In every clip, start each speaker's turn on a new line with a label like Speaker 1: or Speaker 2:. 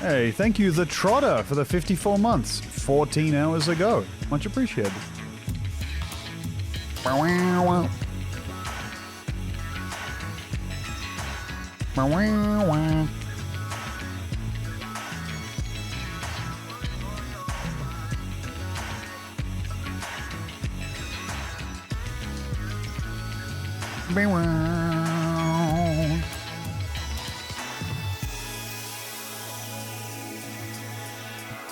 Speaker 1: Hey, thank you, The Trotter, for the 54 months, 14 hours ago. Much appreciated.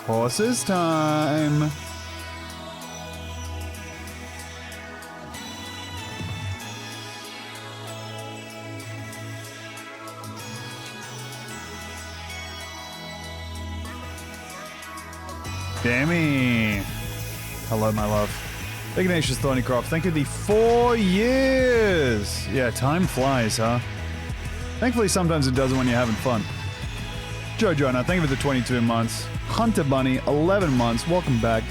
Speaker 1: Horses time. Demi. Hello, my love. Ignatius Thornycroft, thank you the 4 years. Yeah, time flies, huh? Thankfully, sometimes it doesn't when you're having fun. Joe Jonah, thank you for the 22 months. Hunter Bunny, 11 months. Welcome back.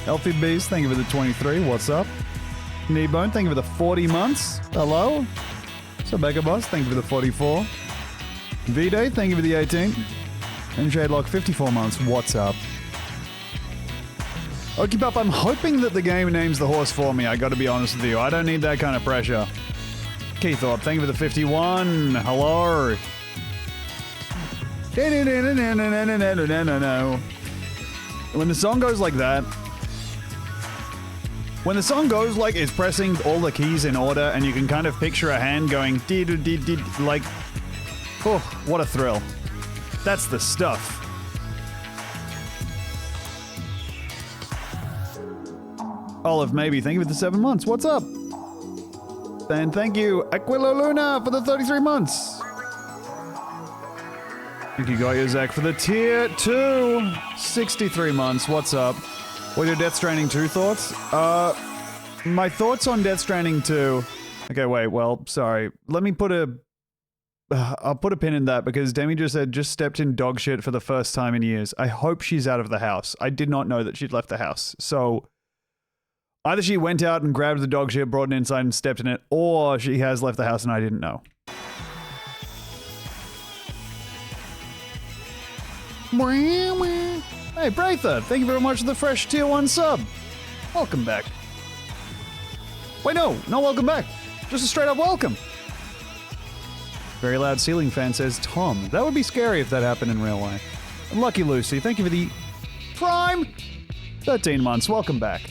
Speaker 1: Elfie Beast, thank you for the 23. What's up? Kneebone, thank you for the 40 months. Hello. So Becca Boss, thank you for the 44. V-Day, thank you for the 18. And Shadelock, 54 months. What's up? Okipup, I'm hoping that the game names the horse for me. I gotta be honest with you. I don't need that kind of pressure. Keithorpe, thank you for the 51. Hello. When the song goes like that, when the song goes like it's pressing all the keys in order and you can kind of picture a hand going dee-doo-dee-dee, like, oh, what a thrill. That's the stuff. Olive, maybe, thank you for the 7 months. What's up? And thank you, Aquila Luna, for the 33 months. Thank you, Goya Zach, for the tier 2. 63 months. What's up? What are your Death Stranding 2 thoughts? My thoughts on Death Stranding 2... Okay, wait, well, sorry. Let me put a... I'll put a pin in that because Demi just said just stepped in dog shit for the first time in years. I hope she's out of the house. I did not know that she'd left the house. So... either she went out and grabbed the dog shit, brought it inside and stepped in it, or she has left the house and I didn't know. Hey, Braither, thank you very much for the fresh tier 1 sub. Welcome back. Wait, no, not welcome back. Just a straight up welcome. Very loud ceiling fan says, Tom, that would be scary if that happened in real life. And Lucky Lucy, thank you for the prime 13 months. Welcome back.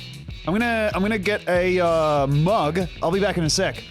Speaker 1: I'm gonna get a mug. I'll be back in a sec.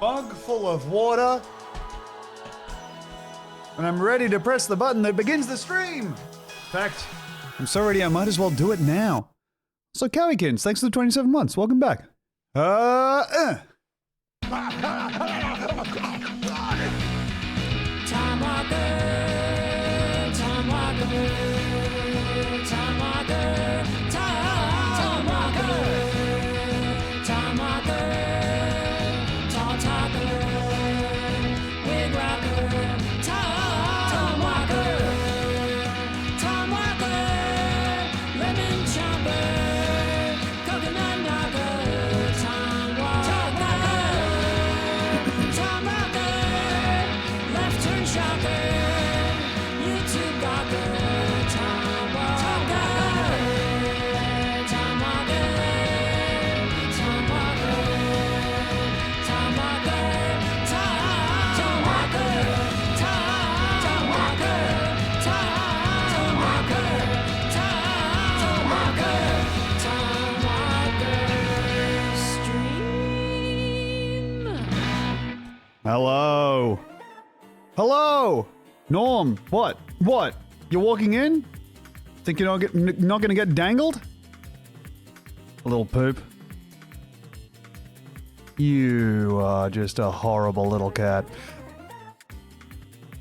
Speaker 1: Mug full of water, and I'm ready to press the button that begins the stream. In fact, I'm so ready I might as well do it now. So Cowykins, thanks for the 27 months. Welcome back. Hello. Hello! Norm, what? What? You're walking in? Think you're not gonna get dangled? A little poop. You are just a horrible little cat.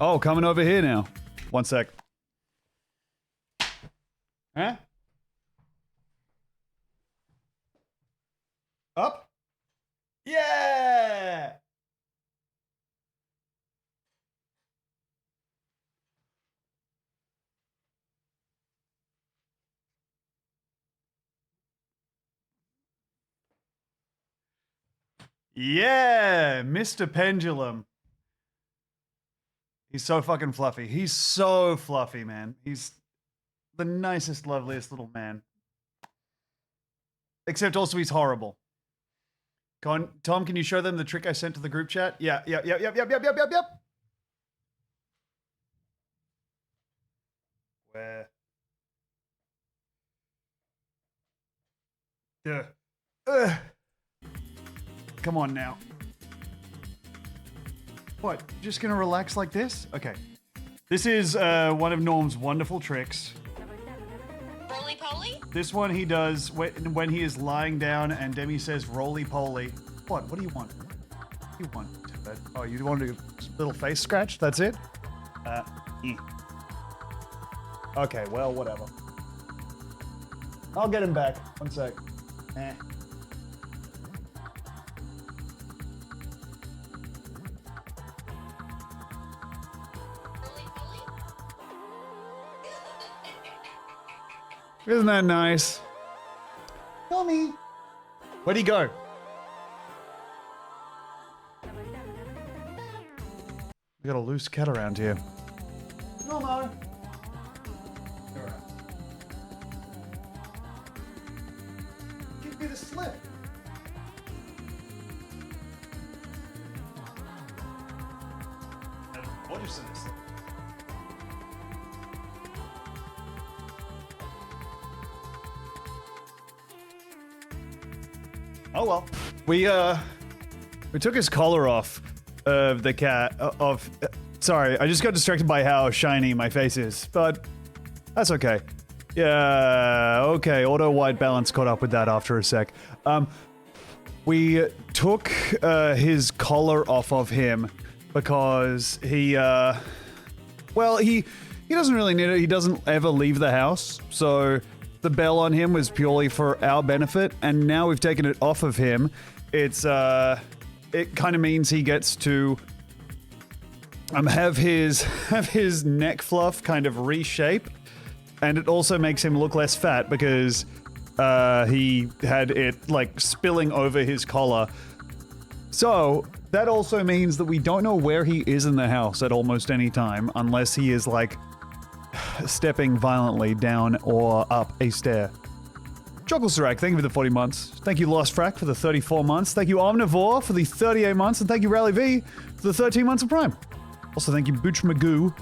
Speaker 1: Oh, coming over here now. One sec. Huh? Up? Yeah! Yeah, Mr. Pendulum. He's so fucking fluffy. He's so fluffy, man. He's the nicest, loveliest little man. Except also he's horrible. Tom, can you show them the trick I sent to the group chat? Yeah. Where? Yeah. Come on now. What? Just gonna relax like this? Okay. This is one of Norm's wonderful tricks.
Speaker 2: Roly-poly?
Speaker 1: This one he does when he is lying down and Demi says roly-poly. What? What do you want? What do you want? Oh, you want a little face scratch? That's it? Okay, well, whatever. I'll get him back. One sec. Isn't that nice? Tommy! Where'd he go? We got a loose cat around here. Normo! Give me the slip. What is this? Oh well. We took his collar off of the cat sorry, I just got distracted by how shiny my face is, but that's okay. Yeah, okay, auto white balance caught up with that after a sec. We took his collar off of him because he doesn't really need it. He doesn't ever leave the house, so the bell on him was purely for our benefit, and now we've taken it off of him. It kind of means he gets to have his neck fluff kind of reshape, and it also makes him look less fat because he had it like spilling over his collar. So that also means that we don't know where he is in the house at almost any time unless he is like stepping violently down or up a stair. Chocolate Sirac, thank you for the 40 months. Thank you Lost Frack for the 34 months. Thank you Omnivore for the 38 months. And thank you Rally V for the 13 months of Prime. Also thank you Booch Magoo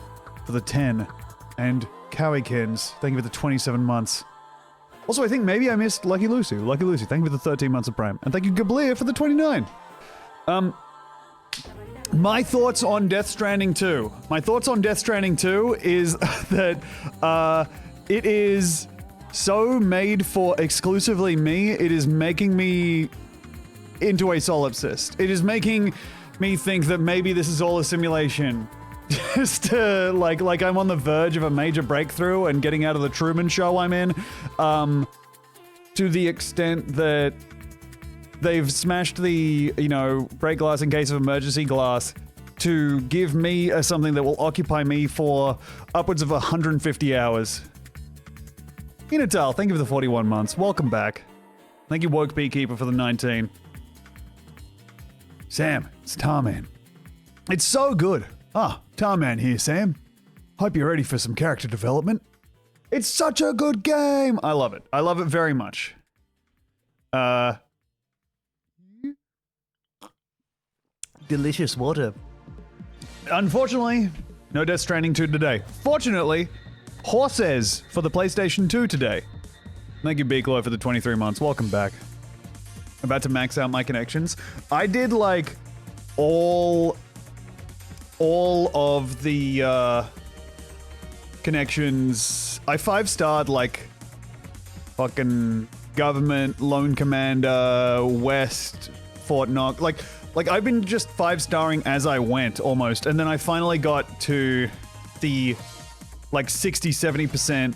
Speaker 1: for the 10. And Cowikins, thank you for the 27 months. Also I think maybe I missed Lucky Lucy. Lucky Lucy, thank you for the 13 months of Prime. And thank you Gablir for the 29. My thoughts on Death Stranding 2. My thoughts on Death Stranding 2 is that it is so made for exclusively me, it is making me into a solipsist. It is making me think that maybe this is all a simulation. Just to, like I'm on the verge of a major breakthrough and getting out of the Truman Show I'm in, to the extent that they've smashed the, break glass in case of emergency glass to give me something that will occupy me for upwards of 150 hours. Inatal, thank you for the 41 months. Welcome back. Thank you, Woke Beekeeper, for the 19. Sam, it's Tarman. It's so good. Tarman here, Sam. Hope you're ready for some character development. It's such a good game. I love it. I love it very much. Delicious water. Unfortunately, no Death Stranding 2 today. Fortunately, Horsez for the PlayStation 2 today. Thank you, Beeklo, for the 23 months. Welcome back. About to max out my connections. I did like all all of the connections. I 5-starred like fucking government, Lone Commander, West, Fort Knox. Like I've been just 5-starring as I went almost, and then I finally got to the like 60-70%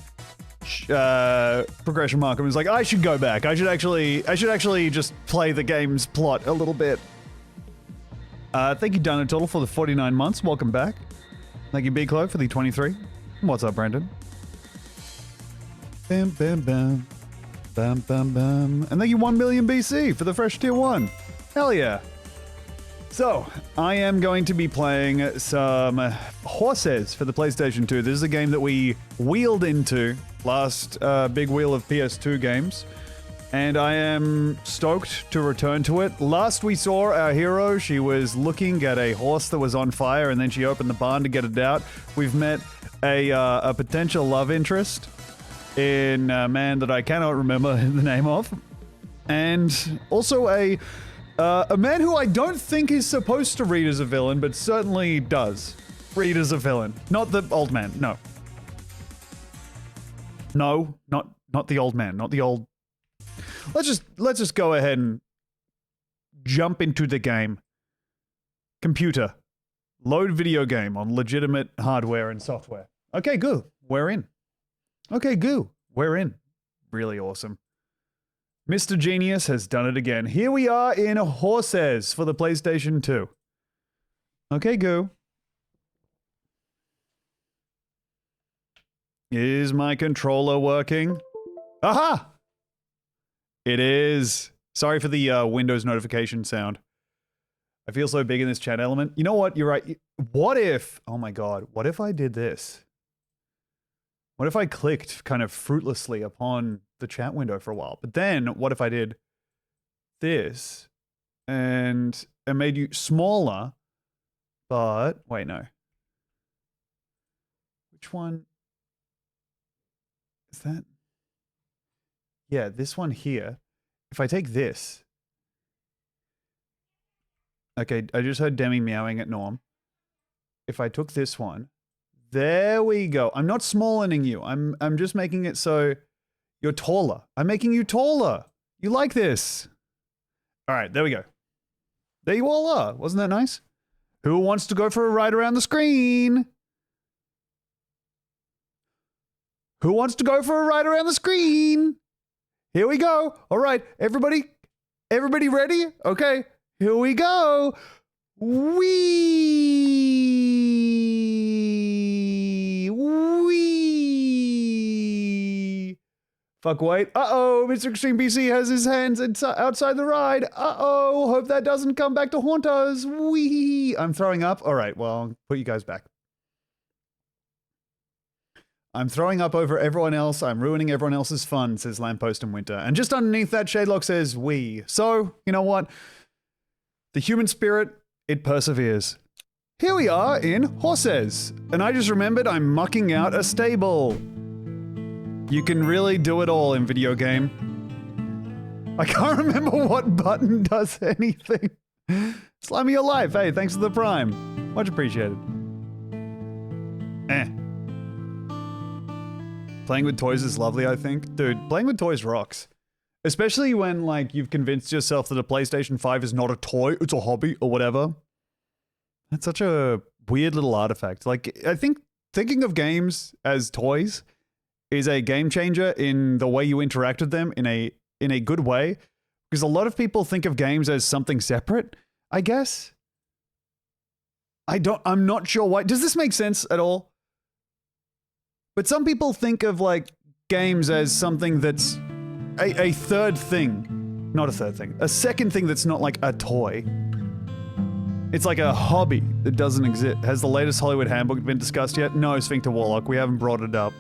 Speaker 1: progression mark. I was like, I should go back. I should actually just play the game's plot a little bit. Thank you, Done Total, for the 49 months. Welcome back. Thank you, Big Cloak, for the 23. What's up, Brandon? Bam, bam, bam. Bam, bam, bam. And thank you, 1 million BC, for the fresh tier 1. Hell yeah. So, I am going to be playing some Horsez for the PlayStation 2. This is a game that we wheeled into last big wheel of PS2 games. And I am stoked to return to it. Last we saw our hero, she was looking at a horse that was on fire, and then she opened the barn to get it out. We've met a potential love interest in a man that I cannot remember the name of. And also a man who I don't think is supposed to read as a villain, but certainly does read as a villain. Not the old man, no. No, not the old man, not the old... Let's just go ahead and jump into the game. Computer. Load video game on legitimate hardware and software. Okay, good. We're in. Okay, good. We're in. Really awesome. Mr. Genius has done it again. Here we are in Horsez for the PlayStation 2. Okay, go. Is my controller working? Aha! It is. Sorry for the Windows notification sound. I feel so big in this chat element. You know what? You're right. What if... Oh my god. What if I did this? What if I clicked kind of fruitlessly upon the chat window for a while? But then, what if I did this and it made you smaller, but... Wait, no. Which one? Is that... Yeah, this one here. If I take this... Okay, I just heard Demi meowing at Norm. If I took this one... There we go. I'm not smallening you. I'm just making it so you're taller. I'm making you taller. You like this. All right, there we go. There you all are. Wasn't that nice? Who wants to go for a ride around the screen? Who wants to go for a ride around the screen? Here we go. All right, everybody ready? Okay, here we go. Wee. Fuck, wait. Uh-oh, Mr. Extreme BC has his hands outside the ride. Uh-oh, hope that doesn't come back to haunt us. Wee. I'm throwing up. All right, well, I'll put you guys back. I'm throwing up over everyone else. I'm ruining everyone else's fun, says Lamppost in Winter. And just underneath that, Shadelock says, we. So, you know what? The human spirit, it perseveres. Here we are in Horsez. And I just remembered I'm mucking out a stable. You can really do it all in video game. I can't remember what button does anything. Slimy alive. Hey, thanks for the prime. Much appreciated. Playing with toys is lovely, I think. Dude, playing with toys rocks. Especially when, like, you've convinced yourself that a PlayStation 5 is not a toy, it's a hobby, or whatever. That's such a weird little artifact. Like, I think thinking of games as toys is a game changer in the way you interact with them in a good way. Because a lot of people think of games as something separate, I guess. I'm not sure why. Does this make sense at all? But some people think of, like, games as something that's a third thing. Not a third thing. A second thing that's not, like, a toy. It's like a hobby that doesn't exist. Has the latest Hollywood handbook been discussed yet? No, Sphincter Warlock. We haven't brought it up.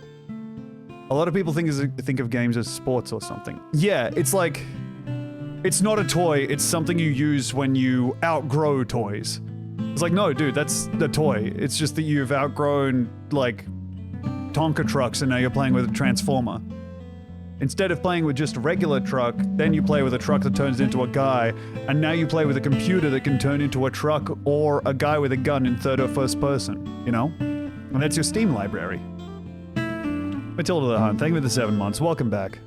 Speaker 1: A lot of people think of games as sports or something. Yeah, it's like... It's not a toy. It's something you use when you outgrow toys. It's like, no, dude, that's the toy. It's just that you've outgrown, like... Tonka trucks and now you're playing with a transformer. Instead of playing with just a regular truck, then you play with a truck that turns into a guy, and now you play with a computer that can turn into a truck or a guy with a gun in third or first person, you know? And that's your Steam library. Matilda the Hunt, thank you for the 7 months. Welcome back.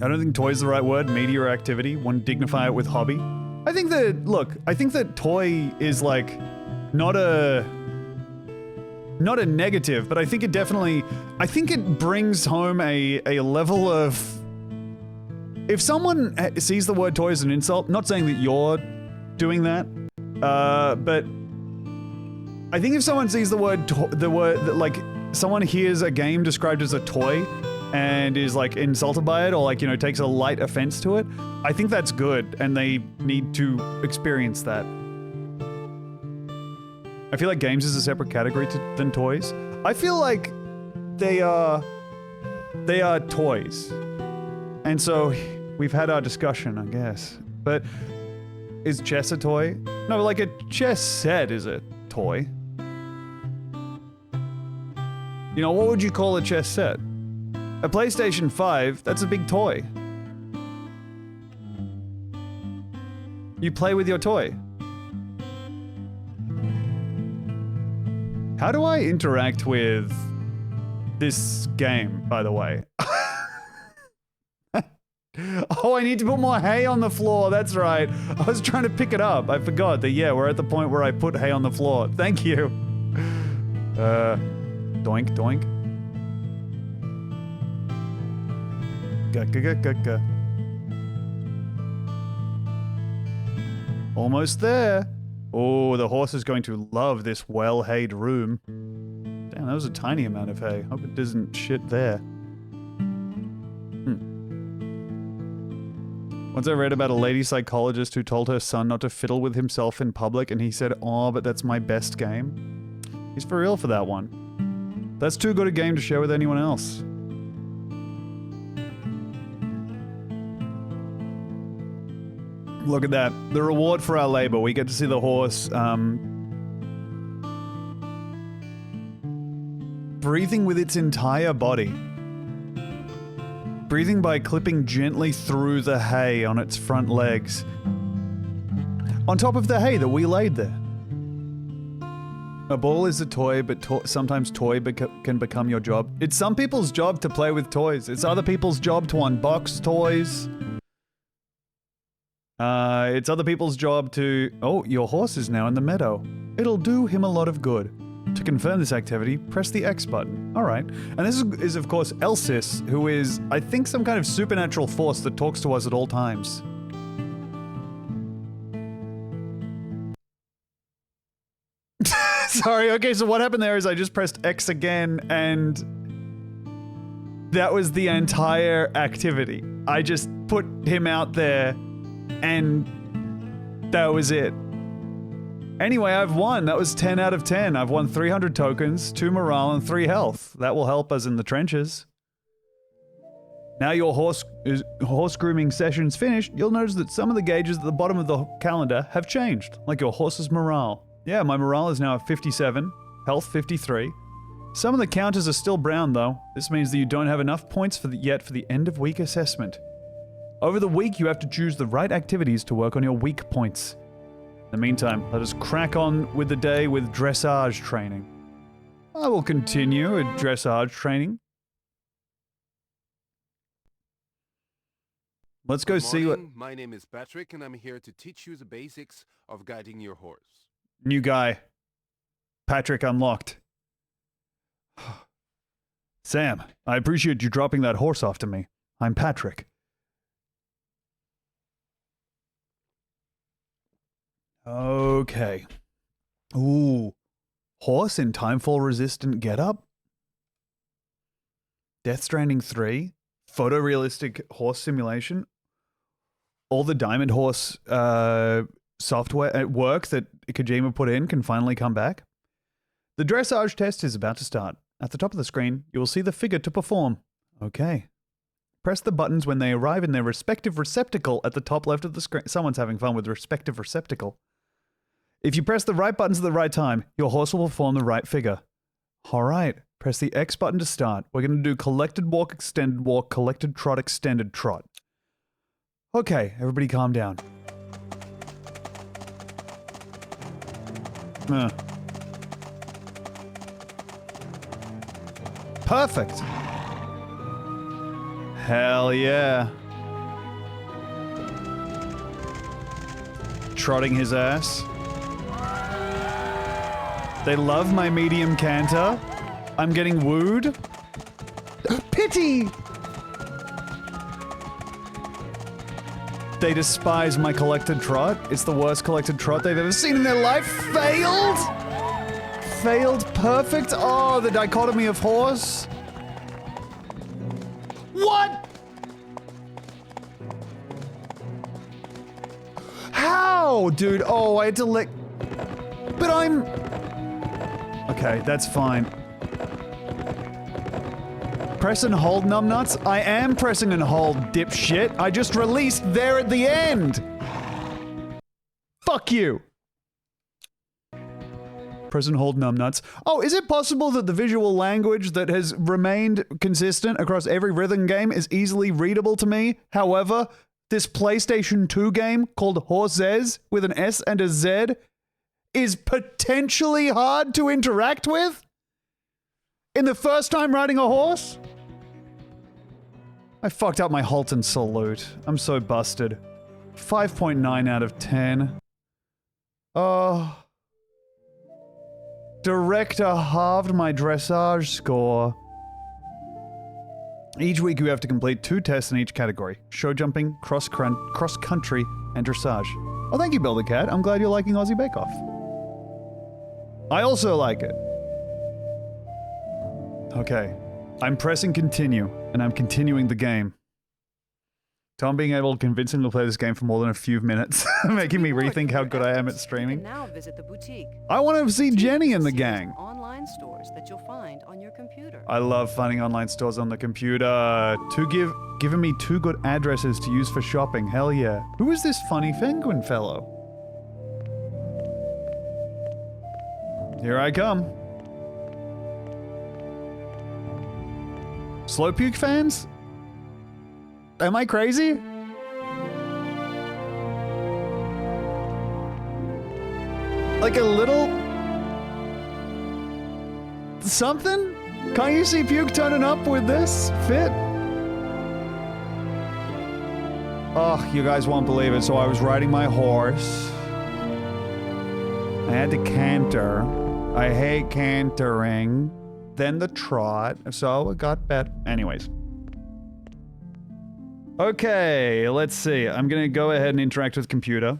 Speaker 1: I don't think toy is the right word. Media or activity. One dignify it with hobby. I think that toy is like not a negative, but I think it brings home a level of, if someone sees the word toy as an insult, not saying that you're doing that, but I think if someone sees the word like someone hears a game described as a toy and is like insulted by it or like, you know, takes a light offense to it, I think that's good and they need to experience that. I feel like games is a separate category than toys. I feel like they are toys. And so we've had our discussion, I guess. But is chess a toy? No, like a chess set is a toy. You know, what would you call a chess set? A PlayStation 5, that's a big toy. You play with your toy. How do I interact with this game, by the way? Oh, I need to put more hay on the floor, that's right. I was trying to pick it up. I forgot that, yeah, we're at the point where I put hay on the floor. Thank you. Doink, doink. Gah. Almost there. Oh, the horse is going to love this well-hayed room. Damn, that was a tiny amount of hay. Hope it doesn't shit there. Once I read about a lady psychologist who told her son not to fiddle with himself in public, and he said, "Oh, but that's my best game." He's for real for that one. That's too good a game to share with anyone else. Look at that. The reward for our labor. We get to see the horse breathing with its entire body. Breathing by clipping gently through the hay on its front legs. On top of the hay that we laid there. A ball is a toy, but sometimes toy can become your job. It's some people's job to play with toys. It's other people's job to unbox toys. It's other people's job to... Oh, your horse is now in the meadow. It'll do him a lot of good. To confirm this activity, press the X button. Alright. And this is of course, Elsis, who is, I think, some kind of supernatural force that talks to us at all times. Sorry, okay, so what happened there is I just pressed X again, and... that was the entire activity. I just put him out there, and that was it. Anyway, I've won. That was 10 out of 10. I've won 300 tokens, 2 morale, and 3 health. That will help us in the trenches. Now your horse grooming session's finished, you'll notice that some of the gauges at the bottom of the calendar have changed, like your horse's morale. Yeah, my morale is now at 57, health 53. Some of the counters are still brown though. This means that you don't have enough points yet for the end of week assessment. Over the week, you have to choose the right activities to work on your weak points. In the meantime, let us crack on with the day with dressage training. I will continue with dressage training. Let's go see what...
Speaker 2: My name is Patrick, and I'm here to teach you the basics of guiding your horse.
Speaker 1: New guy. Patrick unlocked. Sam, I appreciate you dropping that horse off to me. I'm Patrick. Okay. Ooh. Horse in timefall resistant getup? Death Stranding 3? Photorealistic horse simulation? All the Diamond Horse software at work that Kojima put in can finally come back? The dressage test is about to start. At the top of the screen, you will see the figure to perform. Okay. Press the buttons when they arrive in their respective receptacle at the top left of the screen. Someone's having fun with respective receptacle. If you press the right buttons at the right time, your horse will perform the right figure. Alright, Press the X button to start. We're going to do collected walk, extended walk, collected trot, extended trot. Okay, everybody calm down. Perfect. Hell yeah. Trotting his ass. They love my medium canter. I'm getting wooed. Pity! They despise my collected trot. It's the worst collected trot they've ever seen in their life. Failed? Failed perfect? Oh, the dichotomy of horse. What? How, dude? Oh, I had to let... But I'm... Okay, that's fine. Press and hold, numbnuts? I am pressing and hold, dipshit. I just released there at the end. Fuck you. Press and hold, numbnuts. Oh, is it possible that the visual language that has remained consistent across every rhythm game is easily readable to me? However, this PlayStation 2 game called Horsez with an S and a Z is potentially hard to interact with? In the first time riding a horse? I fucked up my halt and salute. I'm so busted. 5.9 out of 10. Oh. Director halved my dressage score. Each week you have to complete 2 tests in each category. Show jumping, cross country, and dressage. Oh, thank you, Builder Cat. I'm glad you're liking Aussie Bake Off. I also like it. Okay. I'm pressing continue, and I'm continuing the game. Tom being able to convincingly play this game for more than a few minutes, making me rethink how good I am at streaming.
Speaker 3: Now visit the boutique.
Speaker 1: I want to see Jenny and the gang.
Speaker 3: Online stores that you'll find on your computer.
Speaker 1: I love finding online stores on the computer. Giving me 2 good addresses to use for shopping. Hell yeah. Who is this funny penguin fellow? Here I come. Slowpoke fans? Am I crazy? Like a little... something? Can't you see Puke turning up with this fit? Oh, you guys won't believe it. So I was riding my horse. I had to canter. I hate cantering. Then the trot. So it got better. Anyways. Okay, let's see. I'm gonna go ahead and interact with computer.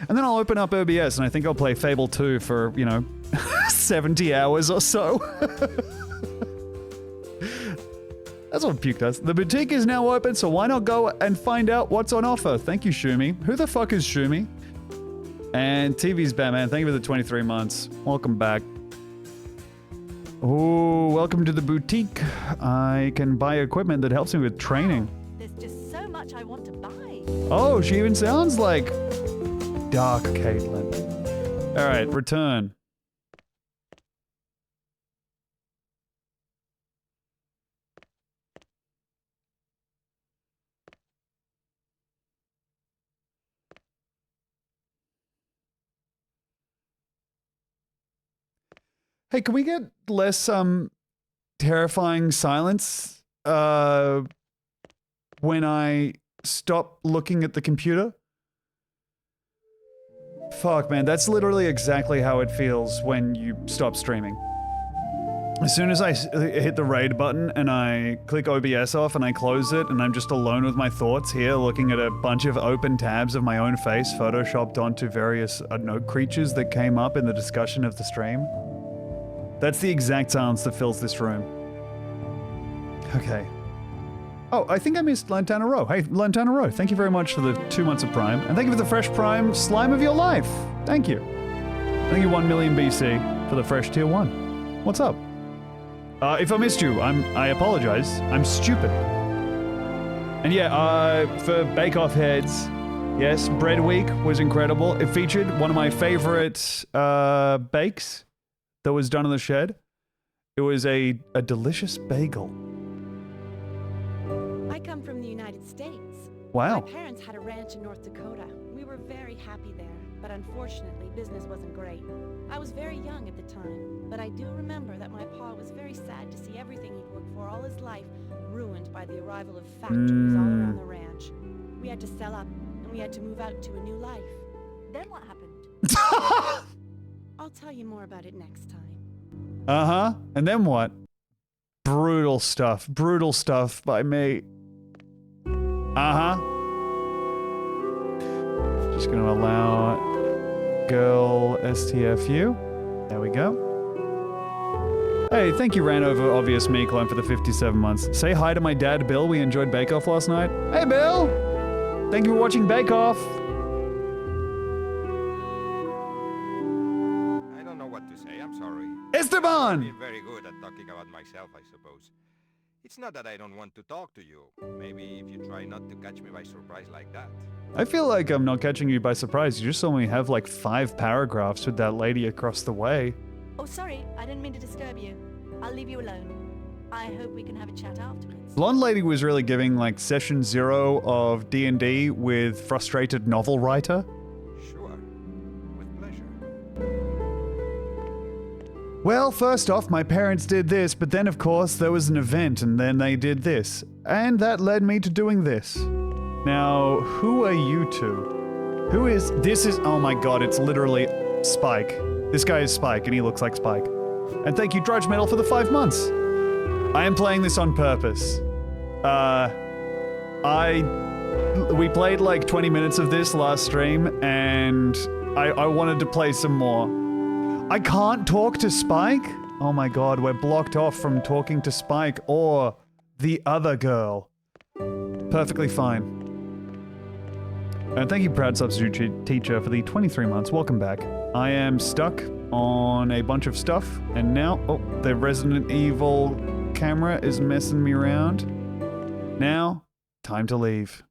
Speaker 1: And then I'll open up OBS and I think I'll play Fable 2 for, you know, 70 hours or so. That's what Puke does. The boutique is now open, so why not go and find out what's on offer? Thank you, Shumi. Who the fuck is Shumi? And TV's Batman. Thank you for the 23 months. Welcome back. Oh, welcome to the boutique. I can buy equipment that helps me with training.
Speaker 3: There's just so much I want to buy.
Speaker 1: Oh, she even sounds like Dark Caitlin. All right, return. Hey, can we get less terrifying silence when I stop looking at the computer? Fuck, man, that's literally exactly how it feels when you stop streaming. As soon as I hit the raid button and I click OBS off and I close it and I'm just alone with my thoughts here looking at a bunch of open tabs of my own face photoshopped onto various, I don't know, creatures that came up in the discussion of the stream. That's the exact silence that fills this room. Okay. Oh, I think I missed Lantana Row. Hey, Lantana Row, thank you very much for the 2 months of Prime. And thank you for the fresh Prime Slime of your life. Thank you. Thank you 1 million BC for the fresh tier 1. What's up? If I missed you, I apologize. I'm stupid. And yeah, for Bake Off heads, yes, Bread Week was incredible. It featured one of my favorite bakes that was done in the shed. It was a delicious bagel.
Speaker 4: I come from the United States.
Speaker 1: Wow.
Speaker 4: My parents had a ranch in North Dakota. We were very happy there, but unfortunately, business wasn't great. I was very young at the time, but I do remember that my pa was very sad to see everything he'd worked for all his life ruined by the arrival of factories all around the ranch. We had to sell up, and we had to move out to a new life.
Speaker 3: Then what happened?
Speaker 4: I'll tell you more about it next time.
Speaker 1: Uh-huh. And then what? Brutal stuff. Brutal stuff by me. Uh-huh. Just gonna allow girl STFU. There we go. Hey, thank you, Ran Over Obvious Me Clone, for the 57 months. Say hi to my dad, Bill. We enjoyed Bake Off last night. Hey, Bill! Thank you for watching Bake Off.
Speaker 5: I don't know what to say. I'm sorry.
Speaker 1: Esteban!
Speaker 5: I'm very good at talking about myself, I suppose. It's not that I don't want to talk to you. Maybe if you try not to catch me by surprise like that.
Speaker 1: I feel like I'm not catching you by surprise. You just only have like 5 paragraphs with that lady across the way.
Speaker 3: Oh, sorry, I didn't mean to disturb you. I'll leave you alone. I hope we can have a chat afterwards.
Speaker 1: Blonde lady was really giving like session 0 of D&D with frustrated novel writer.
Speaker 5: Sure. With pleasure.
Speaker 1: Well, first off, my parents did this, but then of course there was an event and then they did this. And that led me to doing this. Now, who are you two? Who is... This is... Oh my god, it's literally Spike. This guy is Spike and he looks like Spike. And thank you, Drudge Metal, for the 5 months. I am playing this on purpose. We played like 20 minutes of this last stream and I wanted to play some more. I can't talk to Spike? Oh my god, we're blocked off from talking to Spike or the other girl. Perfectly fine. And thank you, Proud Substitute Teacher, for the 23 months. Welcome back. I am stuck on a bunch of stuff, and now... Oh, the Resident Evil camera is messing me around. Now, time to leave.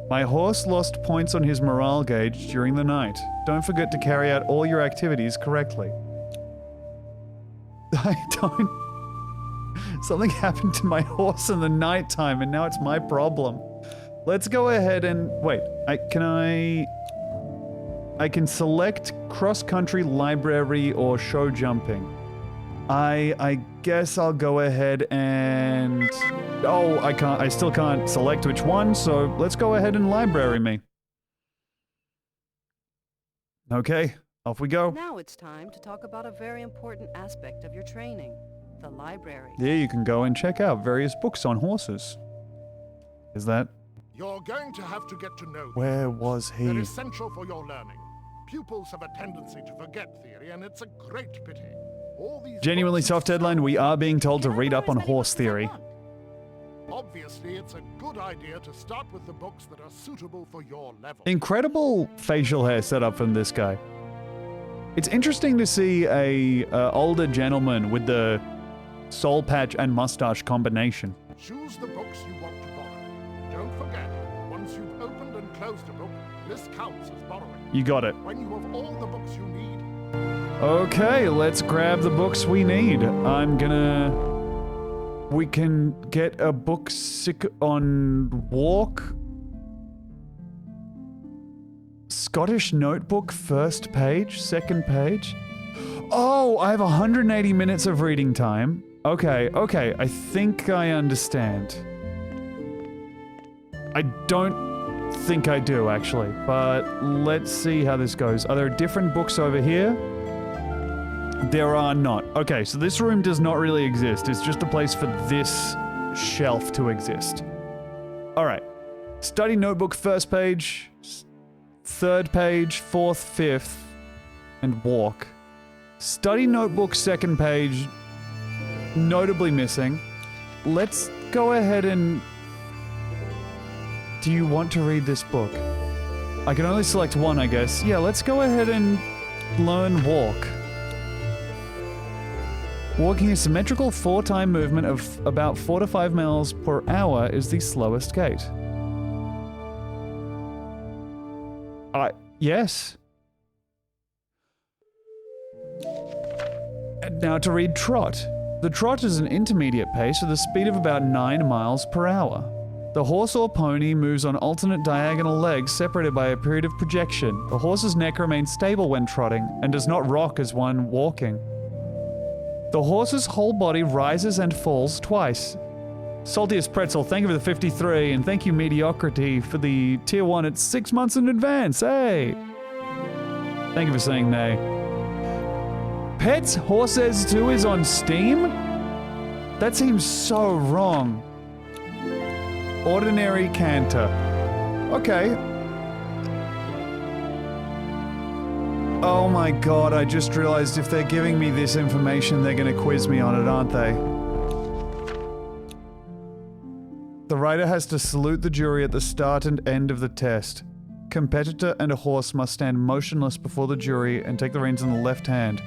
Speaker 1: My horse lost points on his morale gauge during the night. Don't forget to carry out all your activities correctly. I don't... Something happened to my horse in the nighttime, and now it's my problem. Let's go ahead and... Wait, I can select cross-country, library, or show jumping. I guess I'll go ahead and... Oh, I still can't select which one, so let's go ahead and library me. Okay, off we go.
Speaker 3: Now it's time to talk about a very important aspect of your training, the library.
Speaker 1: There you can go and check out various books on horses. Is that...
Speaker 6: You're going to have to get to know them.
Speaker 1: Where was he?
Speaker 6: They're essential for your learning. Pupils have a tendency to forget theory, and it's a great pity. All these
Speaker 1: Genuinely
Speaker 6: books
Speaker 1: soft headline, we are being told to read up on horse theory.
Speaker 6: Obviously, it's a good idea to start with the books that are suitable for your level.
Speaker 1: Incredible facial hair setup from this guy. It's interesting to see a older gentleman with the soul patch and mustache combination.
Speaker 6: Choose the books you want to borrow. Don't forget, once you've opened and closed a book, this counts as borrowing.
Speaker 1: You got it.
Speaker 6: When you have all the books you need...
Speaker 1: Okay, let's grab the books we need. We can get a book sick on walk. Scottish Notebook, first page, second page. Oh, I have 180 minutes of reading time. Okay, I think I understand. I don't think I do, actually, but let's see how this goes. Are there different books over here? There are not. Okay, so this room does not really exist. It's just a place for this shelf to exist. Alright. Study notebook, first page, third page, fourth, fifth, and walk. Study notebook, second page, notably missing. Let's go ahead and... Do you want to read this book? I can only select one, I guess. Yeah, let's go ahead and learn walk. Walking a symmetrical 4-time movement of about 4 to 5 miles per hour is the slowest gait. Yes. Now to read trot. The trot is an intermediate pace with a speed of about 9 miles per hour. The horse or pony moves on alternate diagonal legs separated by a period of projection. The horse's neck remains stable when trotting and does not rock as one walking. The horse's whole body rises and falls twice. Saltiest Pretzel, thank you for the 53, and thank you Mediocrity for the tier 1 at 6 months in advance. Hey! Thank you for saying nay. Pets Horsez 2 is on Steam? That seems so wrong. Ordinary Canter. Okay. Oh my god, I just realized if they're giving me this information, they're gonna quiz me on it, aren't they? The rider has to salute the jury at the start and end of the test. Competitor and a horse must stand motionless before the jury and take the reins in the left hand.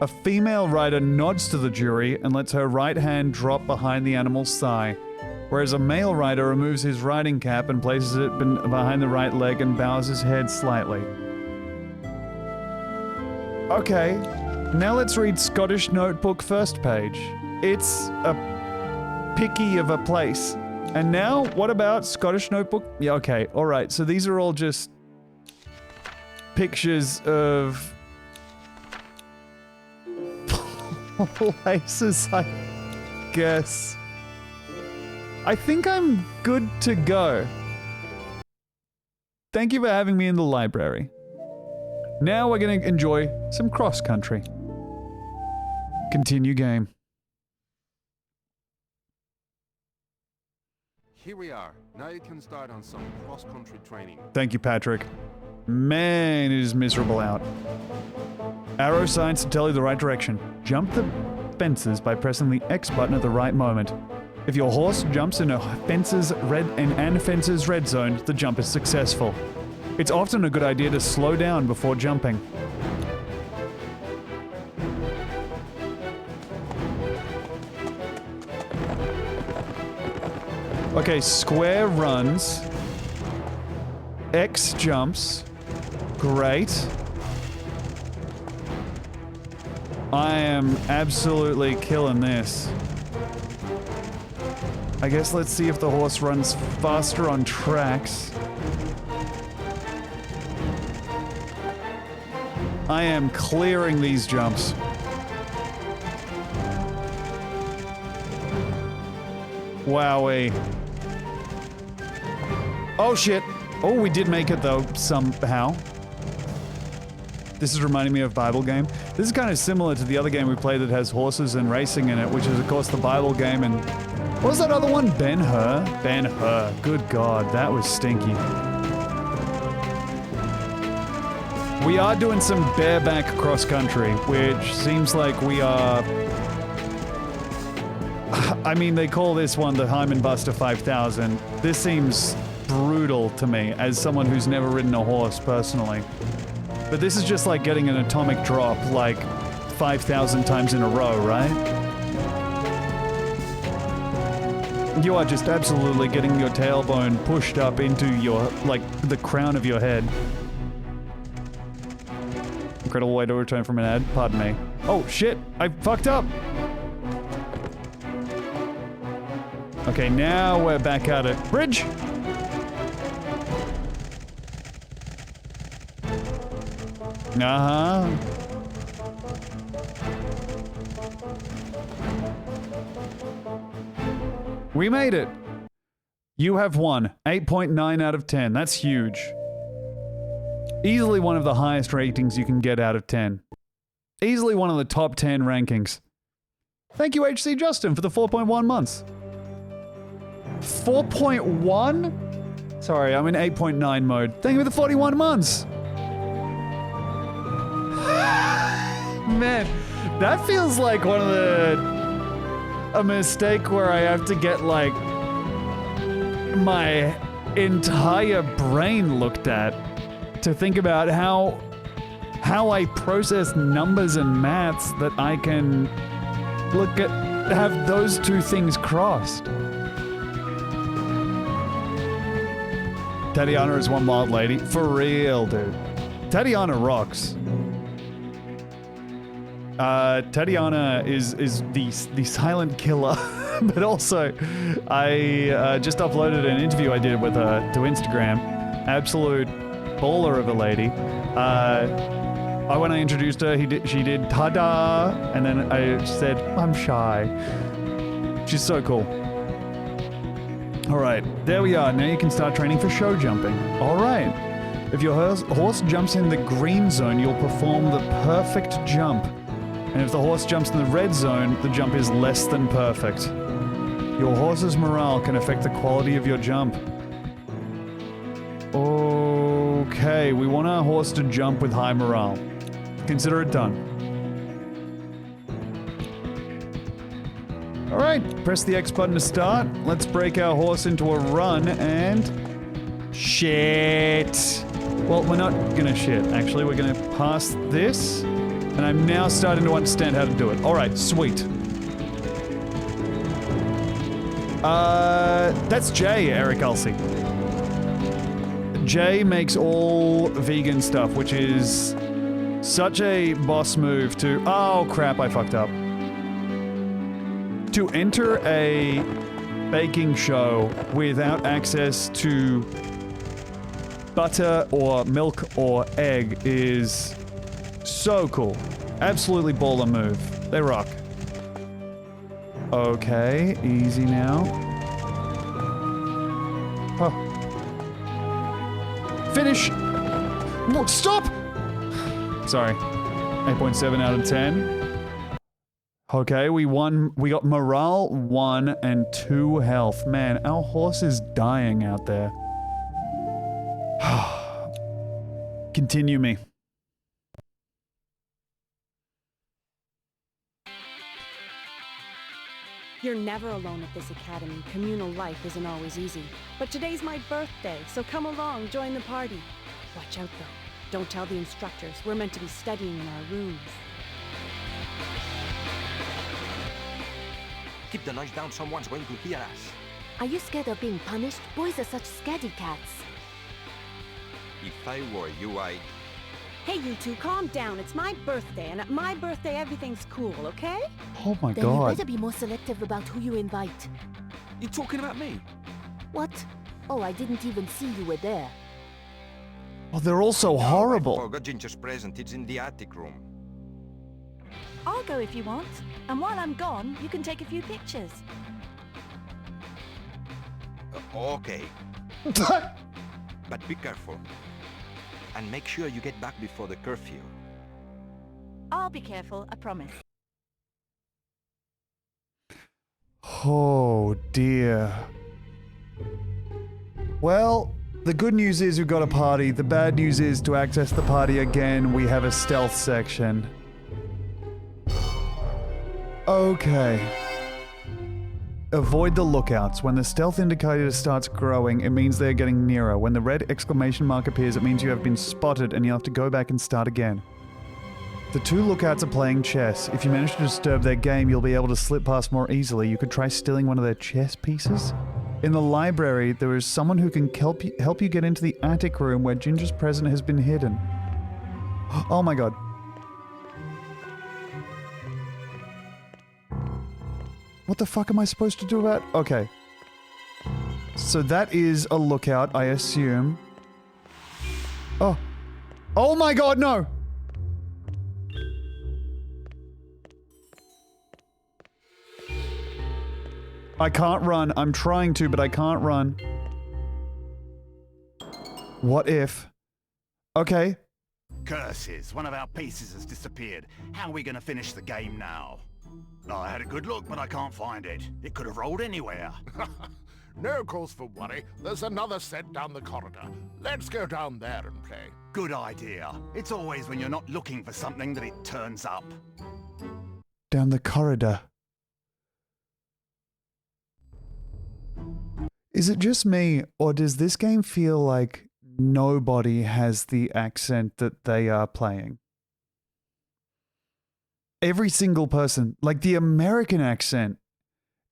Speaker 1: A female rider nods to the jury and lets her right hand drop behind the animal's thigh, whereas a male rider removes his riding cap and places it behind the right leg and bows his head slightly. Okay, now let's read Scottish Notebook first page. It's a picky of a place. And now, what about Scottish Notebook? Yeah, okay, alright, so these are all just pictures of places, I guess. I think I'm good to go. Thank you for having me in the library. Now we're gonna enjoy some cross-country. Continue game.
Speaker 2: Here we are. Now you can start on some cross-country training.
Speaker 1: Thank you, Patrick. Man, it is miserable out. Arrow signs to tell you the right direction. Jump the fences by pressing the X button at the right moment. If your horse jumps in a fence's red zone, the jump is successful. It's often a good idea to slow down before jumping. Okay, square runs. X jumps. Great. I am absolutely killing this. I guess let's see if the horse runs faster on tracks. I am clearing these jumps. Wowee. Oh shit. Oh, we did make it though, somehow. This is reminding me of Bible game. This is kind of similar to the other game we played that has horses and racing in it, which is of course the Bible game. And what was that other one? Ben-Hur? Ben-Hur. Good God, that was stinky. We are doing some bareback cross-country, which seems like we are... I mean, they call this one the Hyman Buster 5000. This seems brutal to me, as someone who's never ridden a horse personally. But this is just like getting an atomic drop, like 5,000 times in a row, right? You are just absolutely getting your tailbone pushed up into your, like, the crown of your head. Incredible way to return from an ad. Pardon me. Oh, shit! I fucked up! Okay, now we're back at it. Bridge! Uh-huh. We made it! You have won. 8.9 out of 10. That's huge. Easily one of the highest ratings you can get out of 10. Easily one of the top 10 rankings. Thank you, HC Justin, for the 4.1 months. 4.1? Sorry, I'm in 8.9 mode. Thank you for the 41 months. Man, that feels like one of a mistake where I have to get, like, my entire brain looked at to think about how I process numbers and maths that I can have those two things crossed. Tatiana is one wild lady. For real, dude. Tatiana rocks. Tatiana is the silent killer, but also I just uploaded an interview I did with her to Instagram. Absolute baller of a lady. When I introduced her, she did ta-da, and then I said, I'm shy. She's so cool. All right, there we are. Now you can start training for show jumping. All right. If your horse jumps in the green zone, you'll perform the perfect jump. And if the horse jumps in the red zone, the jump is less than perfect. Your horse's morale can affect the quality of your jump. Okay, we want our horse to jump with high morale. Consider it done. Alright, press the X button to start. Let's break our horse into a run and... Shit! Well, we're not gonna shit, actually. We're gonna pass this. And I'm now starting to understand how to do it. Alright, sweet. That's Jay, Eric Ulsey. Jay makes all vegan stuff, which is such a boss move to... Oh, crap, I fucked up. To enter a baking show without access to butter or milk or egg is so cool. Absolutely baller move. They rock. Okay, easy now. Oh. Finish! No, stop! Sorry. 8.7 out of 10. Okay, we won. We got morale 1 and 2 health. Man, our horse is dying out there. Continue me.
Speaker 4: You're never alone at this academy. Communal life isn't always easy. But today's my birthday, so come along, join the party. Watch out though. Don't tell the instructors. We're meant to be studying in our rooms.
Speaker 5: Keep the noise down, someone's going to hear us.
Speaker 7: Are you scared of being punished? Boys are such scaredy cats.
Speaker 5: If I were you, I'd...
Speaker 4: Hey, you two, calm down. It's my birthday, and at my birthday, everything's cool, okay?
Speaker 1: Oh my
Speaker 7: Then you
Speaker 1: god.
Speaker 7: better be more selective about who you invite.
Speaker 8: You talking about me?
Speaker 7: What? Oh, I didn't even see you were there.
Speaker 1: Oh, they're all so
Speaker 5: I
Speaker 1: horrible.
Speaker 5: forgot Ginger's present. It's in the attic room.
Speaker 3: I'll go if you want. And while I'm gone, you can take a few pictures.
Speaker 5: Okay. But be careful. And make sure you get back before the curfew.
Speaker 3: I'll be careful, I promise.
Speaker 1: Oh dear. Well, the good news is we've got a party. The bad news is to access the party again, we have a stealth section. Okay. Avoid the lookouts. When the stealth indicator starts growing, it means they're getting nearer. When the red exclamation mark appears, it means you have been spotted and you have to go back and start again. The two lookouts are playing chess. If you manage to disturb their game, you'll be able to slip past more easily. You could try stealing one of their chess pieces. In the library, there is someone who can help you get into the attic room where Ginger's present has been hidden. Oh my god. What the fuck am I supposed to do about... Okay. So that is a lookout, I assume. Oh. Oh my god, no! I can't run. I'm trying to, but I can't run. What if... Okay.
Speaker 9: Curses, one of our pieces has disappeared. How are we going to finish the game now? I had a good look, but I can't find it. It could have rolled anywhere.
Speaker 6: No cause for worry. There's another set down the corridor. Let's go down there and play.
Speaker 9: Good idea. It's always when you're not looking for something that it turns up.
Speaker 1: Down the corridor. Is it just me, or does this game feel like nobody has the accent that they are playing? Every single person, like the American accent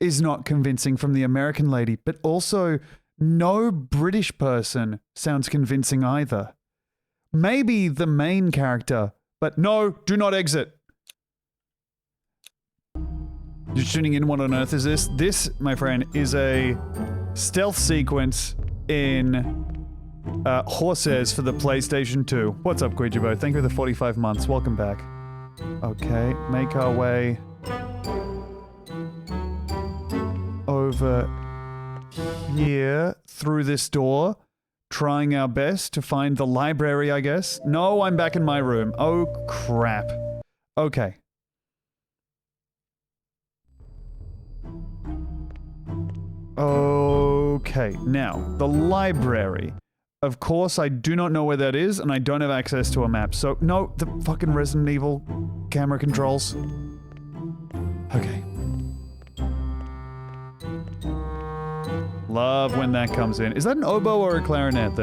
Speaker 1: is not convincing from the American lady, but also no British person sounds convincing either. Maybe the main character, but no, do not exit. Just tuning in, what on earth is this? This, my friend, is a stealth sequence in Horsez for the PlayStation 2. What's up, Quidjibo? Thank you for the 45 months. Welcome back. Okay, make our way over here through this door, trying our best to find the library, I guess. No, I'm back in my room. Oh, crap. Okay. Okay, now, the library. Of course, I do not know where that is, and I don't have access to a map, so... No, the fucking Resident Evil camera controls. Okay. Love when that comes in. Is that an oboe or a clarinet?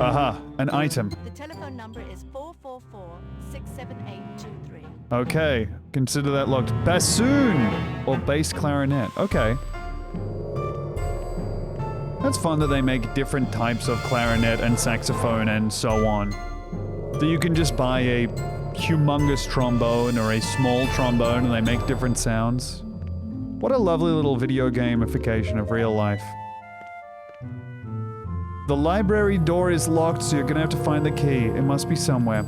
Speaker 1: Aha, an item.
Speaker 3: The telephone number is 444-67823.
Speaker 1: Okay, consider that locked. Bassoon! Or bass clarinet. Okay. That's fun that they make different types of clarinet and saxophone and so on. That you can just buy a humongous trombone or a small trombone and they make different sounds. What a lovely little video gamification of real life. The library door is locked, so you're gonna have to find the key. It must be somewhere.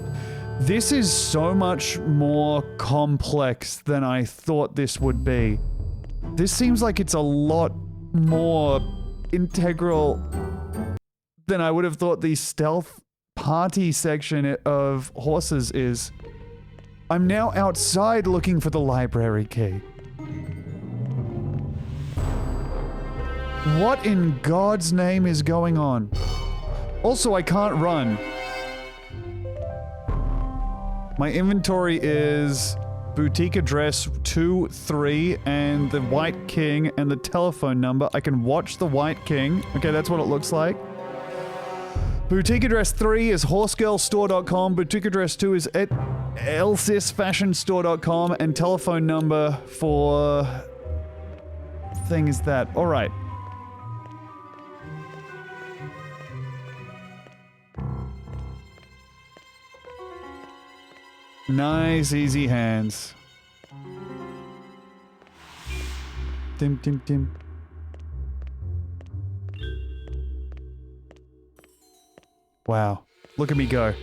Speaker 1: This is so much more complex than I thought this would be. This seems like it's a lot more integral than I would have thought the stealth party section of Horsez is. I'm now outside looking for the library key. What in God's name is going on? Also, I can't run. My inventory is boutique address 2, 3, and the White King and the telephone number. I can watch the White King. Okay, that's what it looks like. Boutique address 3 is horsegirlstore.com. Boutique address 2 is at elsisfashionstore.com. And telephone number for... thing is that. Alright. Nice, easy hands. Dim, dim, dim. Wow. Look at me go.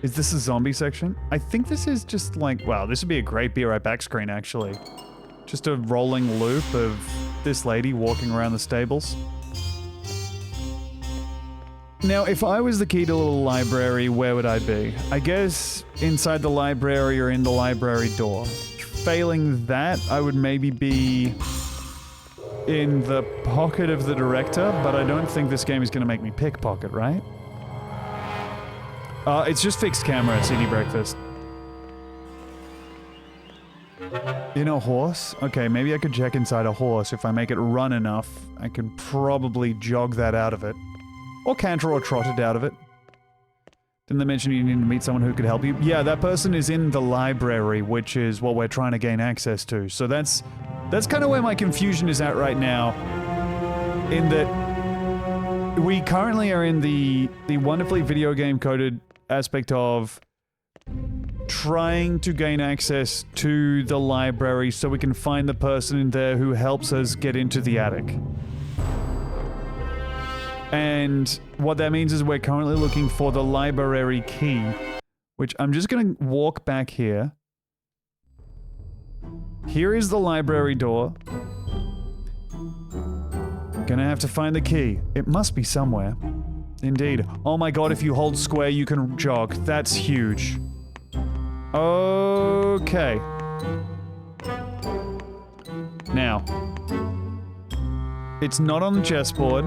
Speaker 1: Is this a zombie section? I think this is just like... Wow, this would be a great Be Right Back screen, actually. Just a rolling loop of this lady walking around the stables. Now, if I was the key to a little library, where would I be? I guess inside the library or in the library door. Failing that, I would maybe be in the pocket of the director, but I don't think this game is going to make me pickpocket, right? It's just fixed camera, CD Breakfast. In a horse? Okay, maybe I could check inside a horse. If I make it run enough, I can probably jog that out of it. Or canter or trot it out of it. Didn't they mention you need to meet someone who could help you? Yeah, that person is in the library, which is what we're trying to gain access to. So that's kind of where my confusion is at right now. In that we currently are in the wonderfully video game coded aspect of trying to gain access to the library so we can find the person in there who helps us get into the attic. And what that means is we're currently looking for the library key, which I'm just gonna walk back here. Here is the library door. Gonna have to find the key. It must be somewhere. Indeed. Oh my god, if you hold square, you can jog. That's huge. Okay. Now. It's not on the chessboard.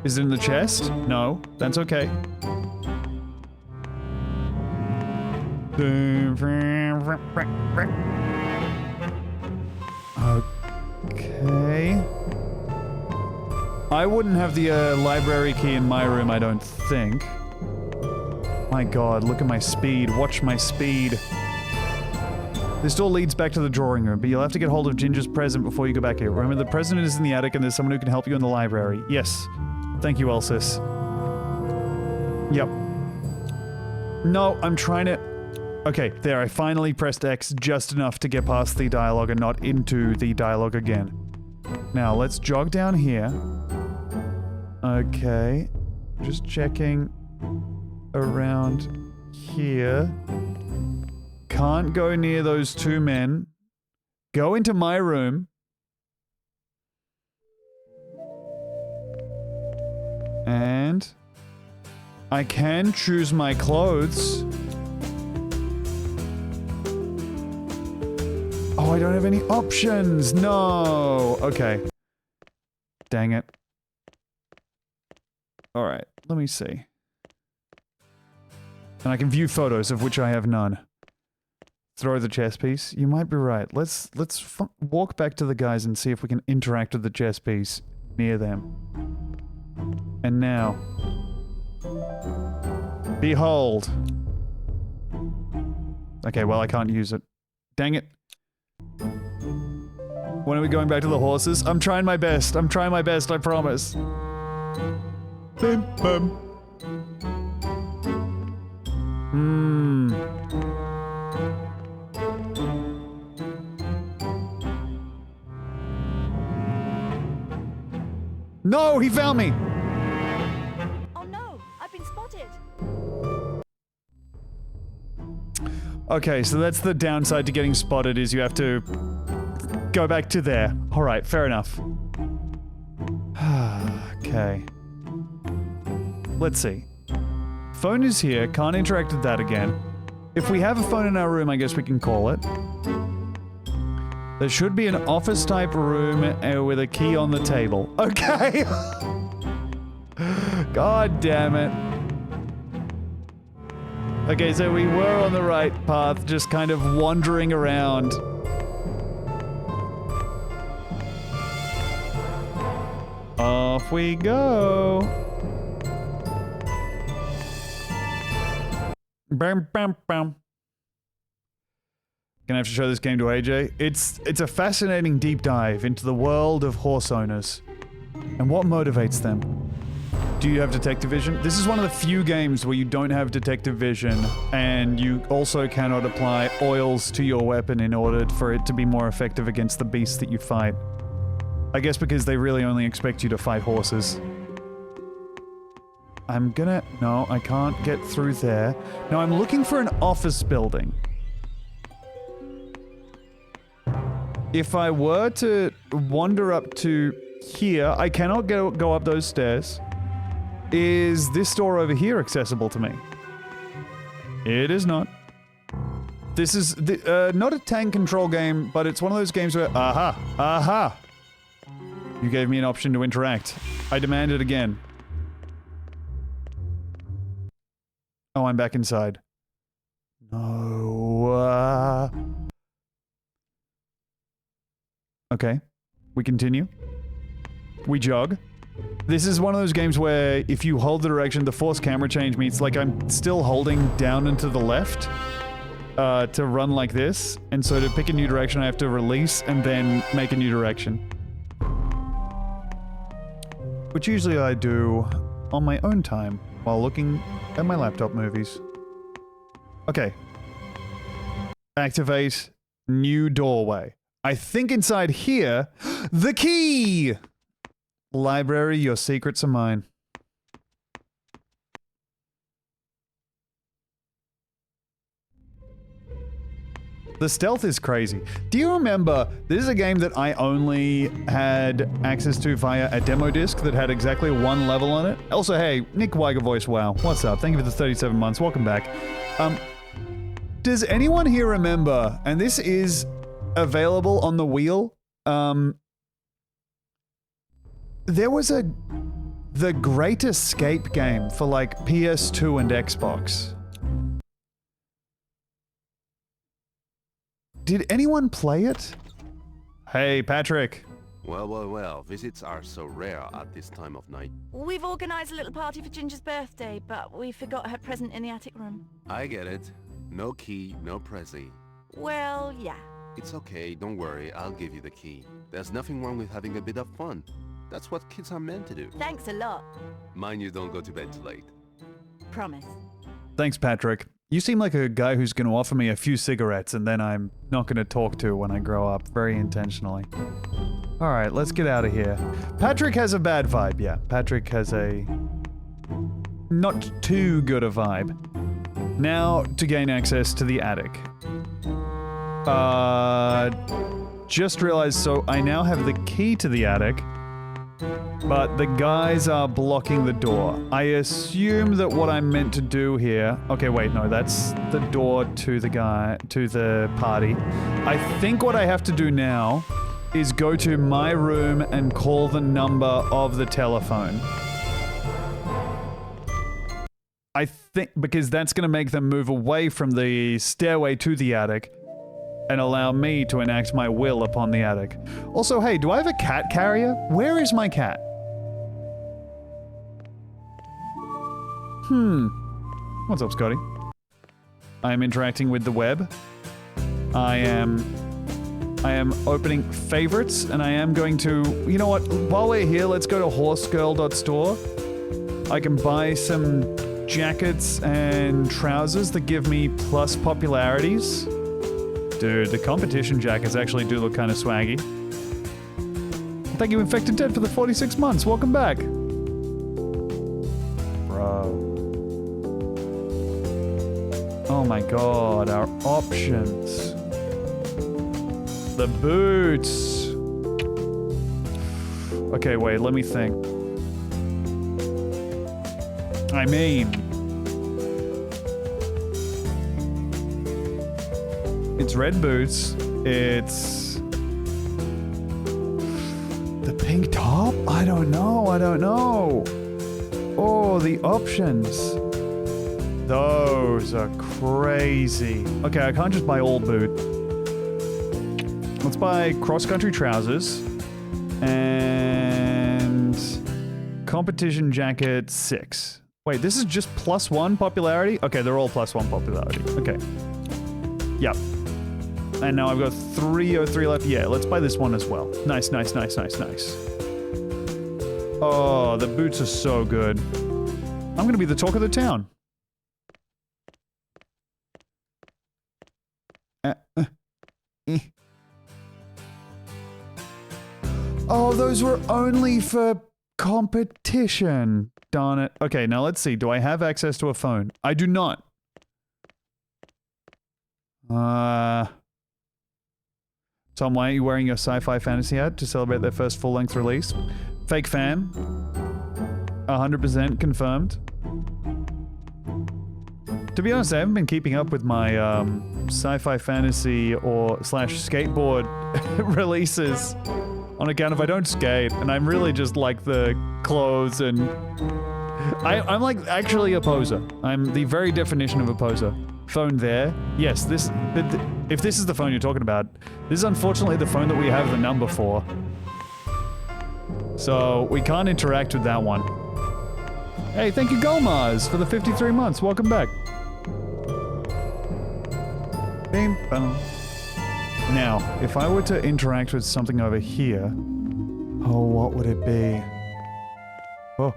Speaker 1: Is it in the chest? No. That's okay. Okay. I wouldn't have the library key in my room, I don't think. My god, look at my speed. Watch my speed. This door leads back to the drawing room, but you'll have to get hold of Ginger's present before you go back here. Remember, the present is in the attic and there's someone who can help you in the library. Yes. Thank you, Elsis. Yep. No, I'm trying to... Okay, there, I finally pressed X just enough to get past the dialogue and not into the dialogue again. Now, let's jog down here. Okay. Just checking around here. Can't go near those two men. Go into my room. And I can choose my clothes. Oh, I don't have any options. No. Okay. Dang it. All right. Let me see. And I can view photos of which I have none. Throw the chess piece. You might be right. Let's walk back to the guys and see if we can interact with the chess piece near them. And now, behold. Okay, well, I can't use it. Dang it. When are we going back to the horses? I'm trying my best. I'm trying my best, I promise. Bim, bum. No, he found me!
Speaker 3: Oh no, I've been spotted.
Speaker 1: Okay, so that's the downside to getting spotted, is you have to go back to there. Alright, fair enough. Okay. Let's see. Phone is here, can't interact with that again. If we have a phone in our room, I guess we can call it. There should be an office-type room with a key on the table. Okay! God damn it. Okay, so we were on the right path, just kind of wandering around. Off we go. Bam, bam, bam. Gonna have to show this game to AJ. It's a fascinating deep dive into the world of horse owners and what motivates them. Do you have detective vision? This is one of the few games where you don't have detective vision, and you also cannot apply oils to your weapon in order for it to be more effective against the beasts that you fight. I guess because they really only expect you to fight horses. No, I can't get through there. Now I'm looking for an office building. If I were to wander up to here, I cannot go up those stairs. Is this door over here accessible to me? It is not. This is not a tank control game, but it's one of those games where, aha! You gave me an option to interact. I demand it again. Oh, I'm back inside. No. Okay. We continue. We jog. This is one of those games where if you hold the direction, the forced camera change means like I'm still holding down and to the left to run like this. And so to pick a new direction, I have to release and then make a new direction. Which usually I do on my own time while looking at my laptop movies. Okay. Activate new doorway. I think inside here, the key! Library, your secrets are mine. The stealth is crazy. Do you remember, this is a game that I only had access to via a demo disc that had exactly one level on it? Also, hey, Nick Weiger voice, wow. What's up? Thank you for the 37 months. Welcome back. Does anyone here remember, and this is available on the wheel, there was the Great Escape game for like PS2 and Xbox. Did anyone play it? Hey, Patrick.
Speaker 2: Well, visits are so rare at this time of night.
Speaker 3: We've organized a little party for Ginger's birthday, but we forgot her present in the attic room.
Speaker 2: I get it. No key, no Prezi.
Speaker 3: Well, yeah.
Speaker 2: It's okay, don't worry, I'll give you the key. There's nothing wrong with having a bit of fun. That's what kids are meant to do.
Speaker 3: Thanks a lot.
Speaker 2: Mind you don't go to bed too late.
Speaker 3: Promise.
Speaker 1: Thanks, Patrick. You seem like a guy who's going to offer me a few cigarettes and then I'm not going to talk to when I grow up, very intentionally. Alright, let's get out of here. Patrick has a bad vibe, yeah. Patrick has a... not too good a vibe. Now, to gain access to the attic. Just realized, so I now have the key to the attic, but the guys are blocking the door. I assume that what I'm meant to do here... Okay, wait, no, that's the door to the party. I think what I have to do now is go to my room and call the number of the telephone. I think, because that's going to make them move away from the stairway to the attic and allow me to enact my will upon the attic. Also, hey, do I have a cat carrier? Where is my cat? What's up, Scotty? I am interacting with the web. I am opening favorites, and I am going to... You know what? While we're here, let's go to horsegirl.store. I can buy some jackets and trousers that give me plus popularities. Dude, the competition jackets actually do look kind of swaggy. Thank you, Infected Dead, for the 46 months. Welcome back. Bro. Oh my god, our options. The boots. Okay, wait, let me think. I mean... It's red boots. It's... the pink top? I don't know. Oh, the options. Those are crazy. Okay, I can't just buy old boot. Let's buy cross-country trousers. And... competition jacket 6. Wait, this is just +1 popularity? Okay, they're all +1 popularity. Okay. Yep. And now I've got 303 left. Yeah, let's buy this one as well. Nice. Oh, the boots are so good. I'm gonna be the talk of the town. Oh, those were only for competition. Darn it. Okay, now let's see. Do I have access to a phone? I do not. Tom, why are you wearing your sci-fi fantasy hat to celebrate their first full-length release? Fake fan. 100% confirmed. To be honest, I haven't been keeping up with my sci-fi fantasy or / skateboard releases on account of I don't skate, and I'm really just like the clothes and... I'm like actually a poser. I'm the very definition of a poser. Phone there. Yes, this... if this is the phone you're talking about, this is unfortunately the phone that we have the number for. So, we can't interact with that one. Hey, thank you Gomaz for the 53 months. Welcome back. Bing, bong. Now, if I were to interact with something over here... Oh, what would it be? Oh.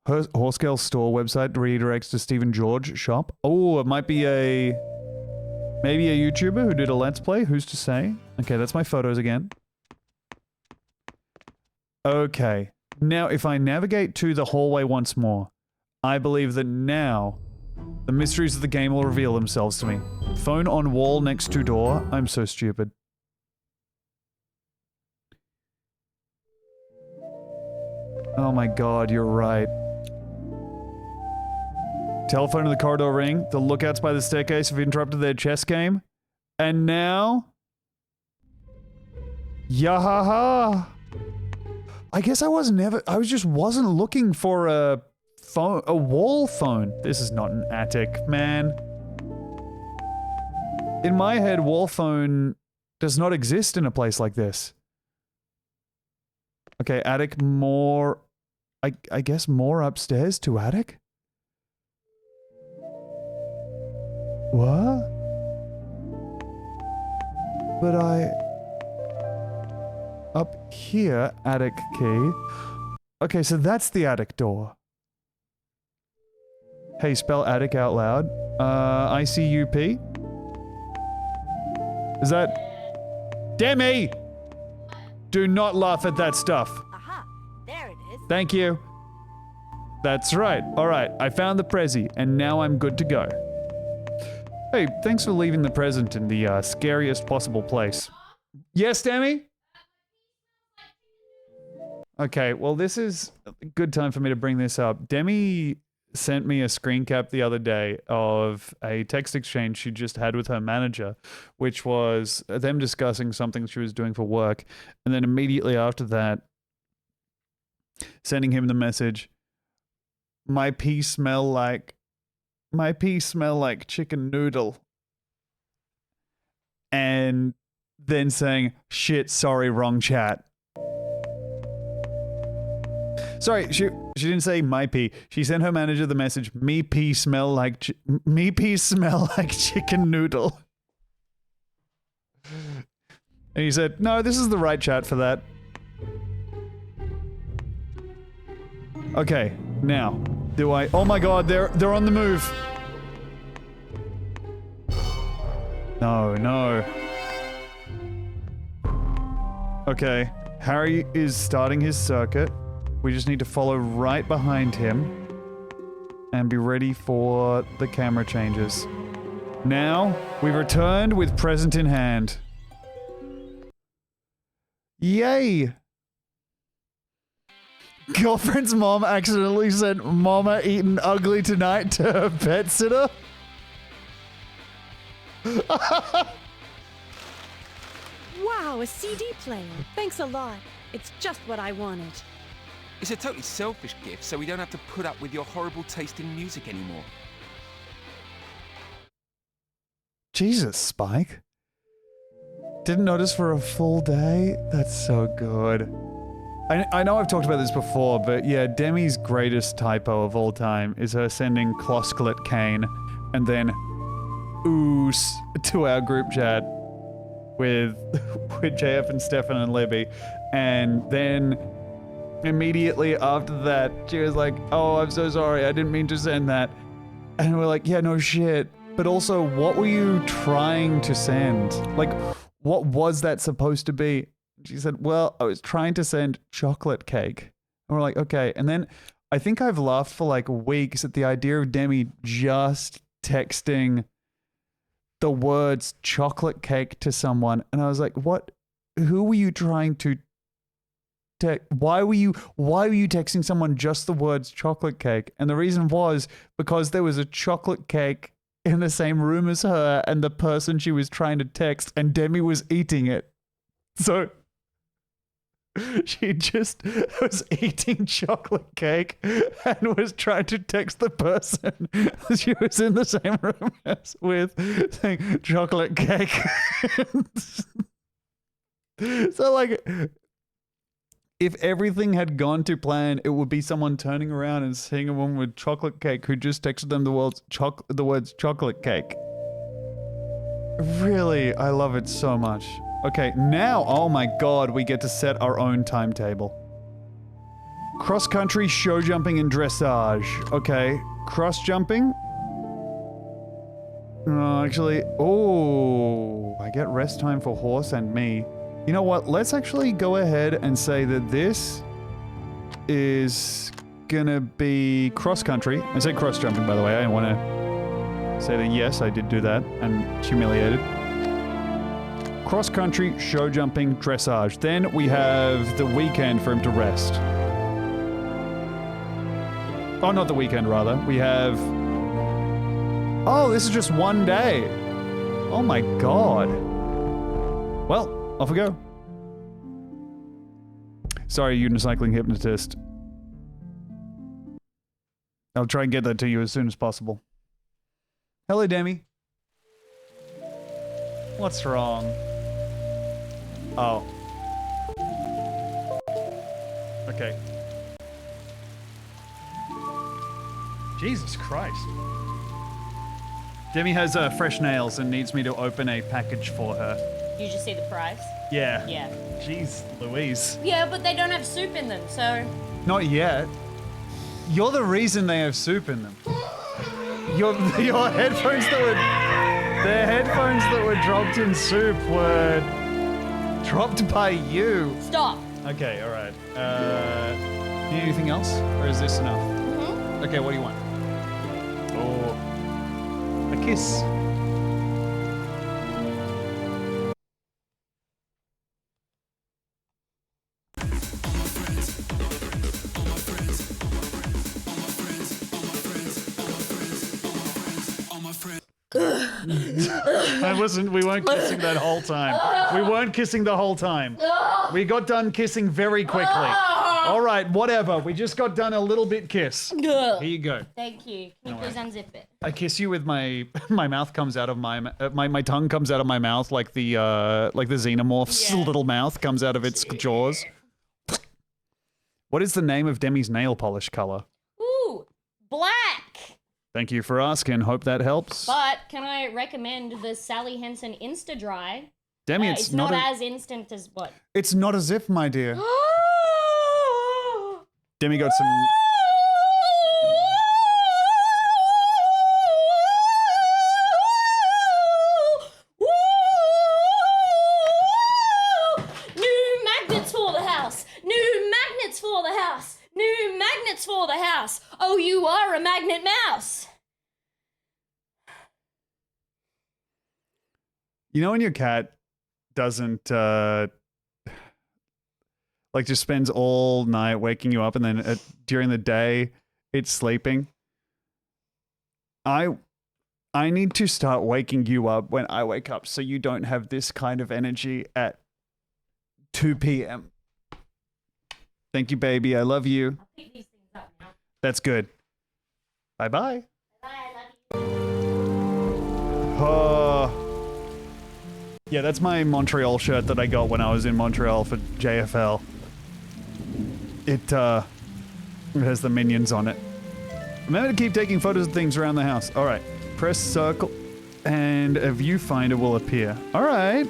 Speaker 1: Horsecale store website redirects to Stephen George shop. Oh, it might be a... maybe a YouTuber who did a Let's Play? Who's to say? Okay, that's my photos again. Okay. Now, if I navigate to the hallway once more, I believe that now the mysteries of the game will reveal themselves to me. Phone on wall next to door. I'm so stupid. Oh my god, you're right. Telephone in the corridor ring. The lookouts by the staircase have interrupted their chess game. And now... Yahaha! I guess I was just wasn't looking for a phone, a wall phone. This is not an attic, man. In my head, wall phone does not exist in a place like this. Okay, attic more... I guess more upstairs to attic? What? But up here, attic key. Okay, so that's the attic door. Hey, spell attic out loud. ICUP? Is that... Demi! Do not laugh at that stuff.
Speaker 3: Aha, there it is.
Speaker 1: Thank you. That's right. Alright, I found the Prezi, and now I'm good to go. Hey, thanks for leaving the present in the scariest possible place. Yes, Demi? Okay, well this is a good time for me to bring this up. Demi sent me a screen cap the other day of a text exchange she just had with her manager, which was them discussing something she was doing for work, and then immediately after that, sending him the message, my pee smell like chicken noodle. And then saying, shit, sorry, wrong chat. Sorry, she didn't say my pee. She sent her manager the message, me pee smell like chicken noodle. And he said, no, this is the right chat for that. Okay, now, do I... Oh my god, they're on the move. No, no. Okay, Harry is starting his circuit. We just need to follow right behind him and be ready for the camera changes. Now, we've returned with present in hand. Yay! Girlfriend's mom accidentally sent Mama Eating Ugly Tonight to her pet sitter.
Speaker 4: Wow, a CD player. Thanks a lot. It's just what I wanted.
Speaker 8: It's a totally selfish gift, so we don't have to put up with your horrible taste in music anymore.
Speaker 1: Jesus, Spike. Didn't notice for a full day? That's so good. I know I've talked about this before, but yeah, Demi's greatest typo of all time is her sending Klosklet Kane and then oos to our group chat with JF and Stefan and Libby, and then immediately after that she was like, oh, I'm so sorry, I didn't mean to send that. And we're like, yeah, no shit, but also what were you trying to send? Like, what was that supposed to be? She said, well, I was trying to send chocolate cake. And we're like, okay. And then I think I've laughed for like weeks at the idea of Demi just texting the words chocolate cake to someone. And I was like, what? Who were you trying to text? Why were you texting someone just the words chocolate cake? And the reason was because there was a chocolate cake in the same room as her and the person she was trying to text, and Demi was eating it. So she just was eating chocolate cake and was trying to text the person she was in the same room as with, saying chocolate cake. So like, if everything had gone to plan, it would be someone turning around and seeing a woman with chocolate cake who just texted them the words chocolate cake. Really, I love it so much. Okay, now, oh my god, we get to set our own timetable. Cross-country, show jumping, and dressage. Okay, cross-jumping. Actually, oh, I get rest time for horse and me. You know what, let's actually go ahead and say that this is gonna be cross-country. I said cross-jumping, by the way. I want to say that yes, I did do that. I'm humiliated. Cross-country, show jumping, dressage. Then we have the weekend for him to rest. Oh, not the weekend, rather. We have... Oh, this is just one day. Oh my god. Well, off we go. Sorry, unicycling hypnotist. I'll try and get that to you as soon as possible. Hello, Demi. What's wrong? Oh. Okay. Jesus Christ. Demi has fresh nails and needs me to open a package for her.
Speaker 10: You just see the price?
Speaker 1: Yeah.
Speaker 10: Yeah.
Speaker 1: Jeez Louise.
Speaker 10: Yeah, but they don't have soup in them, so...
Speaker 1: Not yet. You're the reason they have soup in them. Your headphones that were... The headphones that were dropped in soup were dropped by you.
Speaker 10: Stop.
Speaker 1: Okay, alright. Need anything else? Or is this enough?
Speaker 10: Mm-hmm.
Speaker 1: Okay, what do you want? Oh, a kiss. We weren't kissing that whole time. We weren't kissing the whole time. We got done kissing very quickly. All right, whatever. We just got done a little bit kiss. Here you go.
Speaker 10: Thank you. Can you please unzip it?
Speaker 1: I kiss you with my mouth comes out of my tongue comes out of my mouth like the xenomorph's little mouth comes out of its jaws. What is the name of Demi's nail polish color?
Speaker 10: Ooh, black.
Speaker 1: Thank you for asking. Hope that helps.
Speaker 10: But can I recommend the Sally Henson Insta Dry?
Speaker 1: Demi,
Speaker 10: it's not as instant as what?
Speaker 1: It's not as if, my dear. Demi got some...
Speaker 10: New magnets for the house. New magnets for the house. New magnets for the house. Oh, you are a magnet mouse.
Speaker 1: You know when your cat doesn't, like just spends all night waking you up and then during the day it's sleeping? I need to start waking you up when I wake up so you don't have this kind of energy at 2 p.m. Thank you, baby. I love you.
Speaker 10: I'll pick these things up now.
Speaker 1: That's good. Bye-bye.
Speaker 10: Bye, I love you.
Speaker 1: Oh. Yeah, that's my Montreal shirt that I got when I was in Montreal for JFL. It has the minions on it. Remember to keep taking photos of things around the house. All right. Press circle and a viewfinder will appear. All right.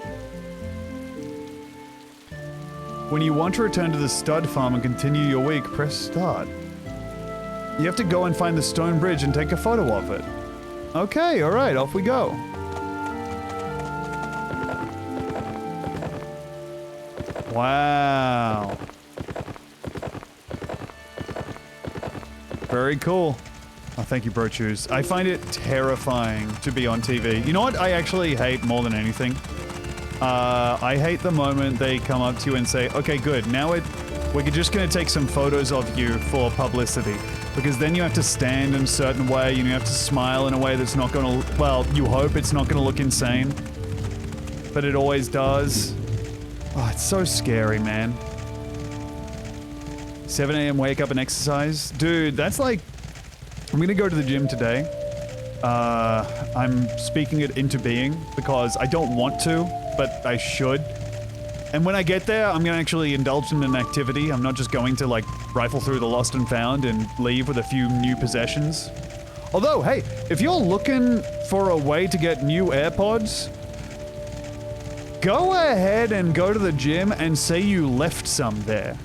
Speaker 1: When you want to return to the stud farm and continue your week, press start. You have to go and find the stone bridge and take a photo of it. Okay, all right, off we go. Wow. Very cool. Oh, thank you, Bro Choose. I find it terrifying to be on TV. You know what I actually hate more than anything? I hate the moment they come up to you and say, okay, good, now we're just going to take some photos of you for publicity. Because then you have to stand in a certain way, and you have to smile in a way that's not going to, well, you hope it's not going to look insane. But it always does. Oh, it's so scary, man. 7 a.m. wake up and exercise. Dude, that's like... I'm gonna go to the gym today. I'm speaking it into being because I don't want to, but I should. And when I get there, I'm gonna actually indulge in an activity. I'm not just going to like rifle through the lost and found and leave with a few new possessions. Although, hey, if you're looking for a way to get new AirPods, go ahead and go to the gym and say you left some there.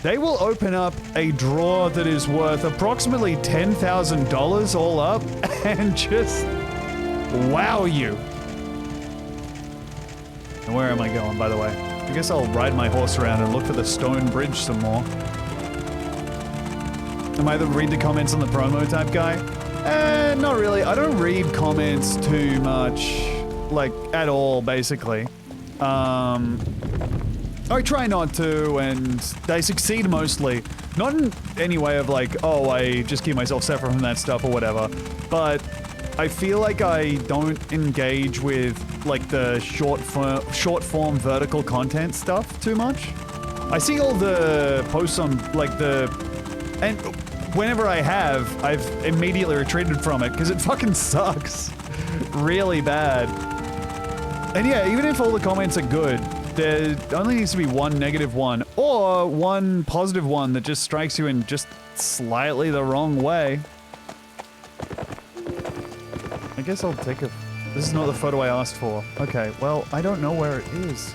Speaker 1: They will open up a drawer that is worth approximately $10,000 all up and just wow you. And where am I going, by the way? I guess I'll ride my horse around and look for the stone bridge some more. Am I the read the comments on the promo type guy? Not really. I don't read comments too much, like, at all, basically. I try not to, and they succeed mostly. Not in any way of like, oh, I just keep myself separate from that stuff or whatever, but I feel like I don't engage with like the short form vertical content stuff too much. I see all the posts on like and whenever I have, I've immediately retreated from it because it fucking sucks really bad. And yeah, even if all the comments are good, there only needs to be one negative one or one positive one that just strikes you in just slightly the wrong way. I guess I'll take a... This is not the photo I asked for. Okay, well, I don't know where it is.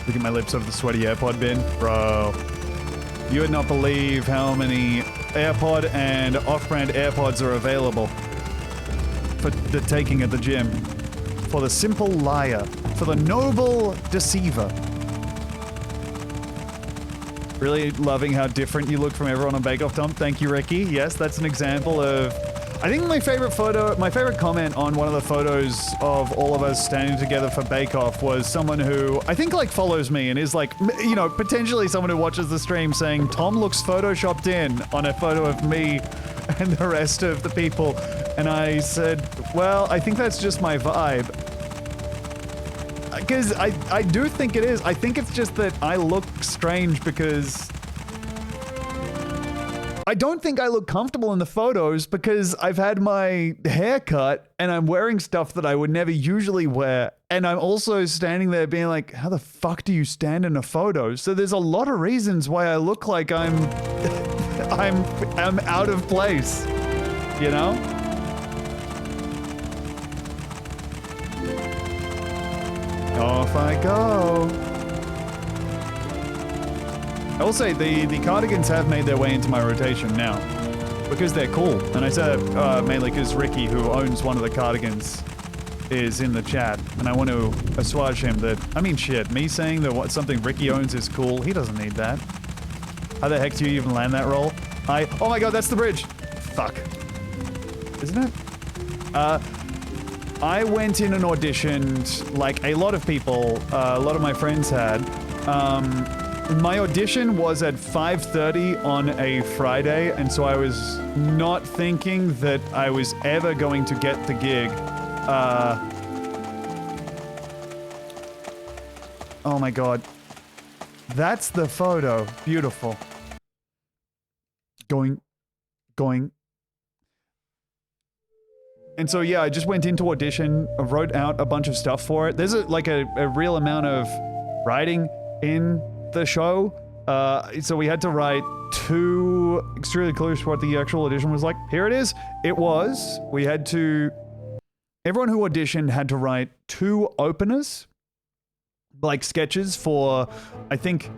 Speaker 1: Look at my lips over the sweaty AirPod bin. Bro, you would not believe how many AirPod and off-brand AirPods are available for the taking at the gym. For the simple liar. For the noble deceiver. Really loving how different you look from everyone on Bake Off, Tom. Thank you, Ricky. Yes, that's an example of... I think my favorite comment on one of the photos of all of us standing together for Bake Off was someone who I think like follows me and is like, you know, potentially someone who watches the stream saying, Tom looks photoshopped in on a photo of me and the rest of the people. And I said, well, I think that's just my vibe. Because I do think it is. I think it's just that I look strange because... I don't think I look comfortable in the photos because I've had my hair cut and I'm wearing stuff that I would never usually wear. And I'm also standing there being like, how the fuck do you stand in a photo? So there's a lot of reasons why I look like I'm out of place, you know? Off I go. I will say, the cardigans have made their way into my rotation now. Because they're cool. And I say that mainly because Ricky, who owns one of the cardigans, is in the chat. And I want to assuage him that, I mean shit, me saying that something Ricky owns is cool, he doesn't need that. How the heck do you even land that roll? Oh my god, that's the bridge! Fuck. Isn't it? I went in and auditioned, like a lot of people, a lot of my friends had. My audition was at 5:30 on a Friday, and so I was not thinking that I was ever going to get the gig. Oh my god. That's the photo. Beautiful. Going. And so, yeah, I just went into audition, wrote out a bunch of stuff for it. There's a real amount of writing in the show. So we had to write 2, extremely close to what the actual audition was like. Here it is. We had to, everyone who auditioned had to write 2 openers, like sketches for, I think,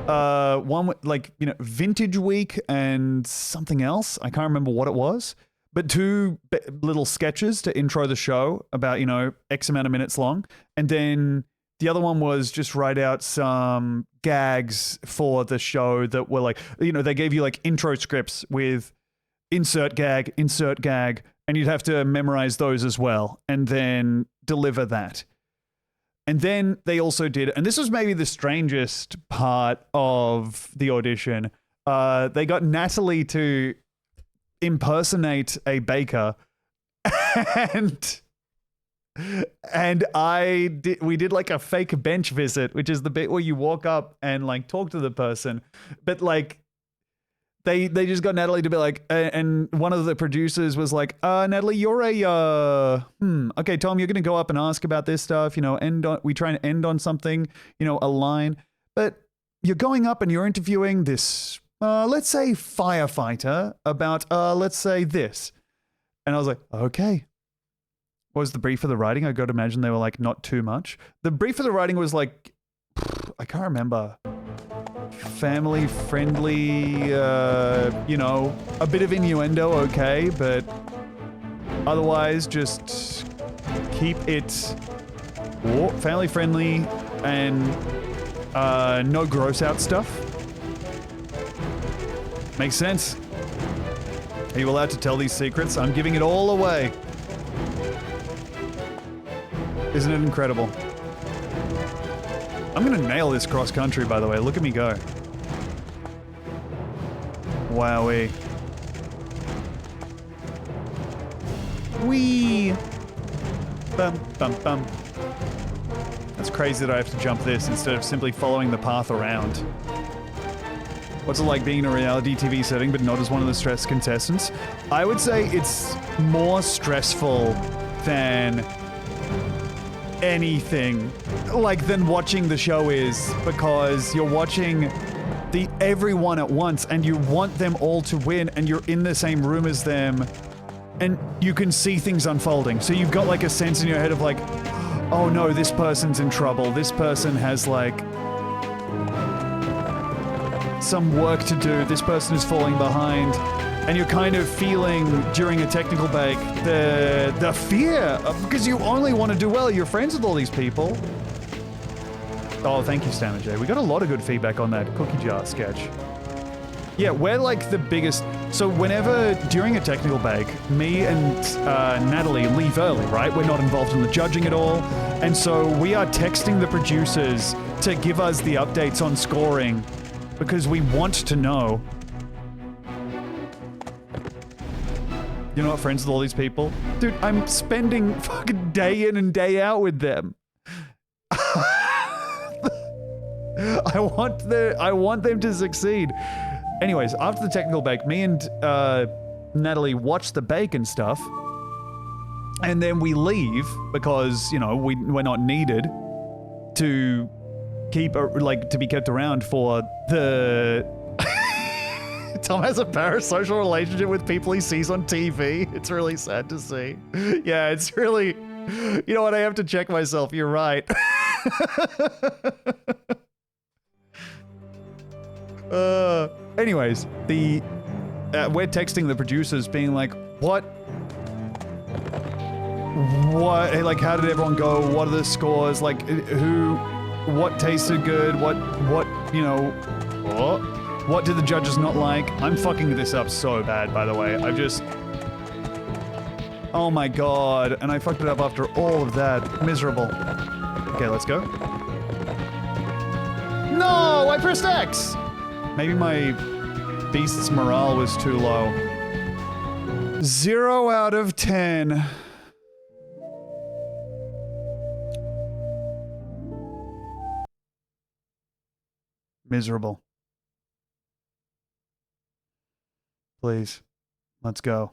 Speaker 1: one, like, you know, Vintage Week and something else. I can't remember what it was. But 2 little sketches to intro the show about, you know, X amount of minutes long. And then the other one was just write out some gags for the show that were like, you know, they gave you like intro scripts with insert gag, and you'd have to memorize those as well and then deliver that. And then they also did, and this was maybe the strangest part of the audition, they got Natalie to impersonate a baker, and we did like a fake bench visit, which is the bit where you walk up and like talk to the person, but like they just got Natalie to be like, and one of the producers was like, Natalie, you're okay, Tom, you're gonna go up and ask about this stuff, you know, we try and end on something, you know, a line, but you're going up and you're interviewing this let's say firefighter about, let's say this. And I was like, okay. What was the brief of the writing? I got to imagine they were like, not too much. The brief of the writing was like, I can't remember. Family friendly, you know, a bit of innuendo, okay, but otherwise just keep it family friendly and no gross out stuff. Makes sense. Are you allowed to tell these secrets? I'm giving it all away. Isn't it incredible? I'm gonna nail this cross country, by the way. Look at me go. Wowee. Whee! Bum, bum, bum. That's crazy that I have to jump this instead of simply following the path around. What's it like being in a reality TV setting but not as one of the stressed contestants? I would say it's more stressful than anything, like, than watching the show is, because you're watching everyone at once and you want them all to win and you're in the same room as them and you can see things unfolding. So you've got like a sense in your head of like, oh no, this person's in trouble. This person has like... some work to do. This person is falling behind. And you're kind of feeling during a technical bake the fear because you only want to do well. You're friends with all these people. Oh, thank you, Stammer J. We got a lot of good feedback on that cookie jar sketch. Yeah, we're like the biggest. So whenever during a technical bake, me and Natalie leave early, right? We're not involved in the judging at all. And so we are texting the producers to give us the updates on scoring because we want to know. You know what, friends with all these people? Dude, I'm spending fucking day in and day out with them. I want them to succeed. Anyways, after the technical bake, me and Natalie watch the bake and stuff. And then we leave because, you know, we're not needed to keep, to be kept around for the... Tom has a parasocial relationship with people he sees on TV. It's really sad to see. Yeah, it's really... You know what? I have to check myself. You're right. Anyways, we're texting the producers being like, what, like, how did everyone go? What are the scores? Like, what tasted good? What, you know, what did the judges not like? I'm fucking this up so bad, by the way. Oh my god, and I fucked it up after all of that. Miserable. Okay, let's go. No, I pressed X! Maybe my beast's morale was too low. 0 out of 10. Miserable. Please, let's go.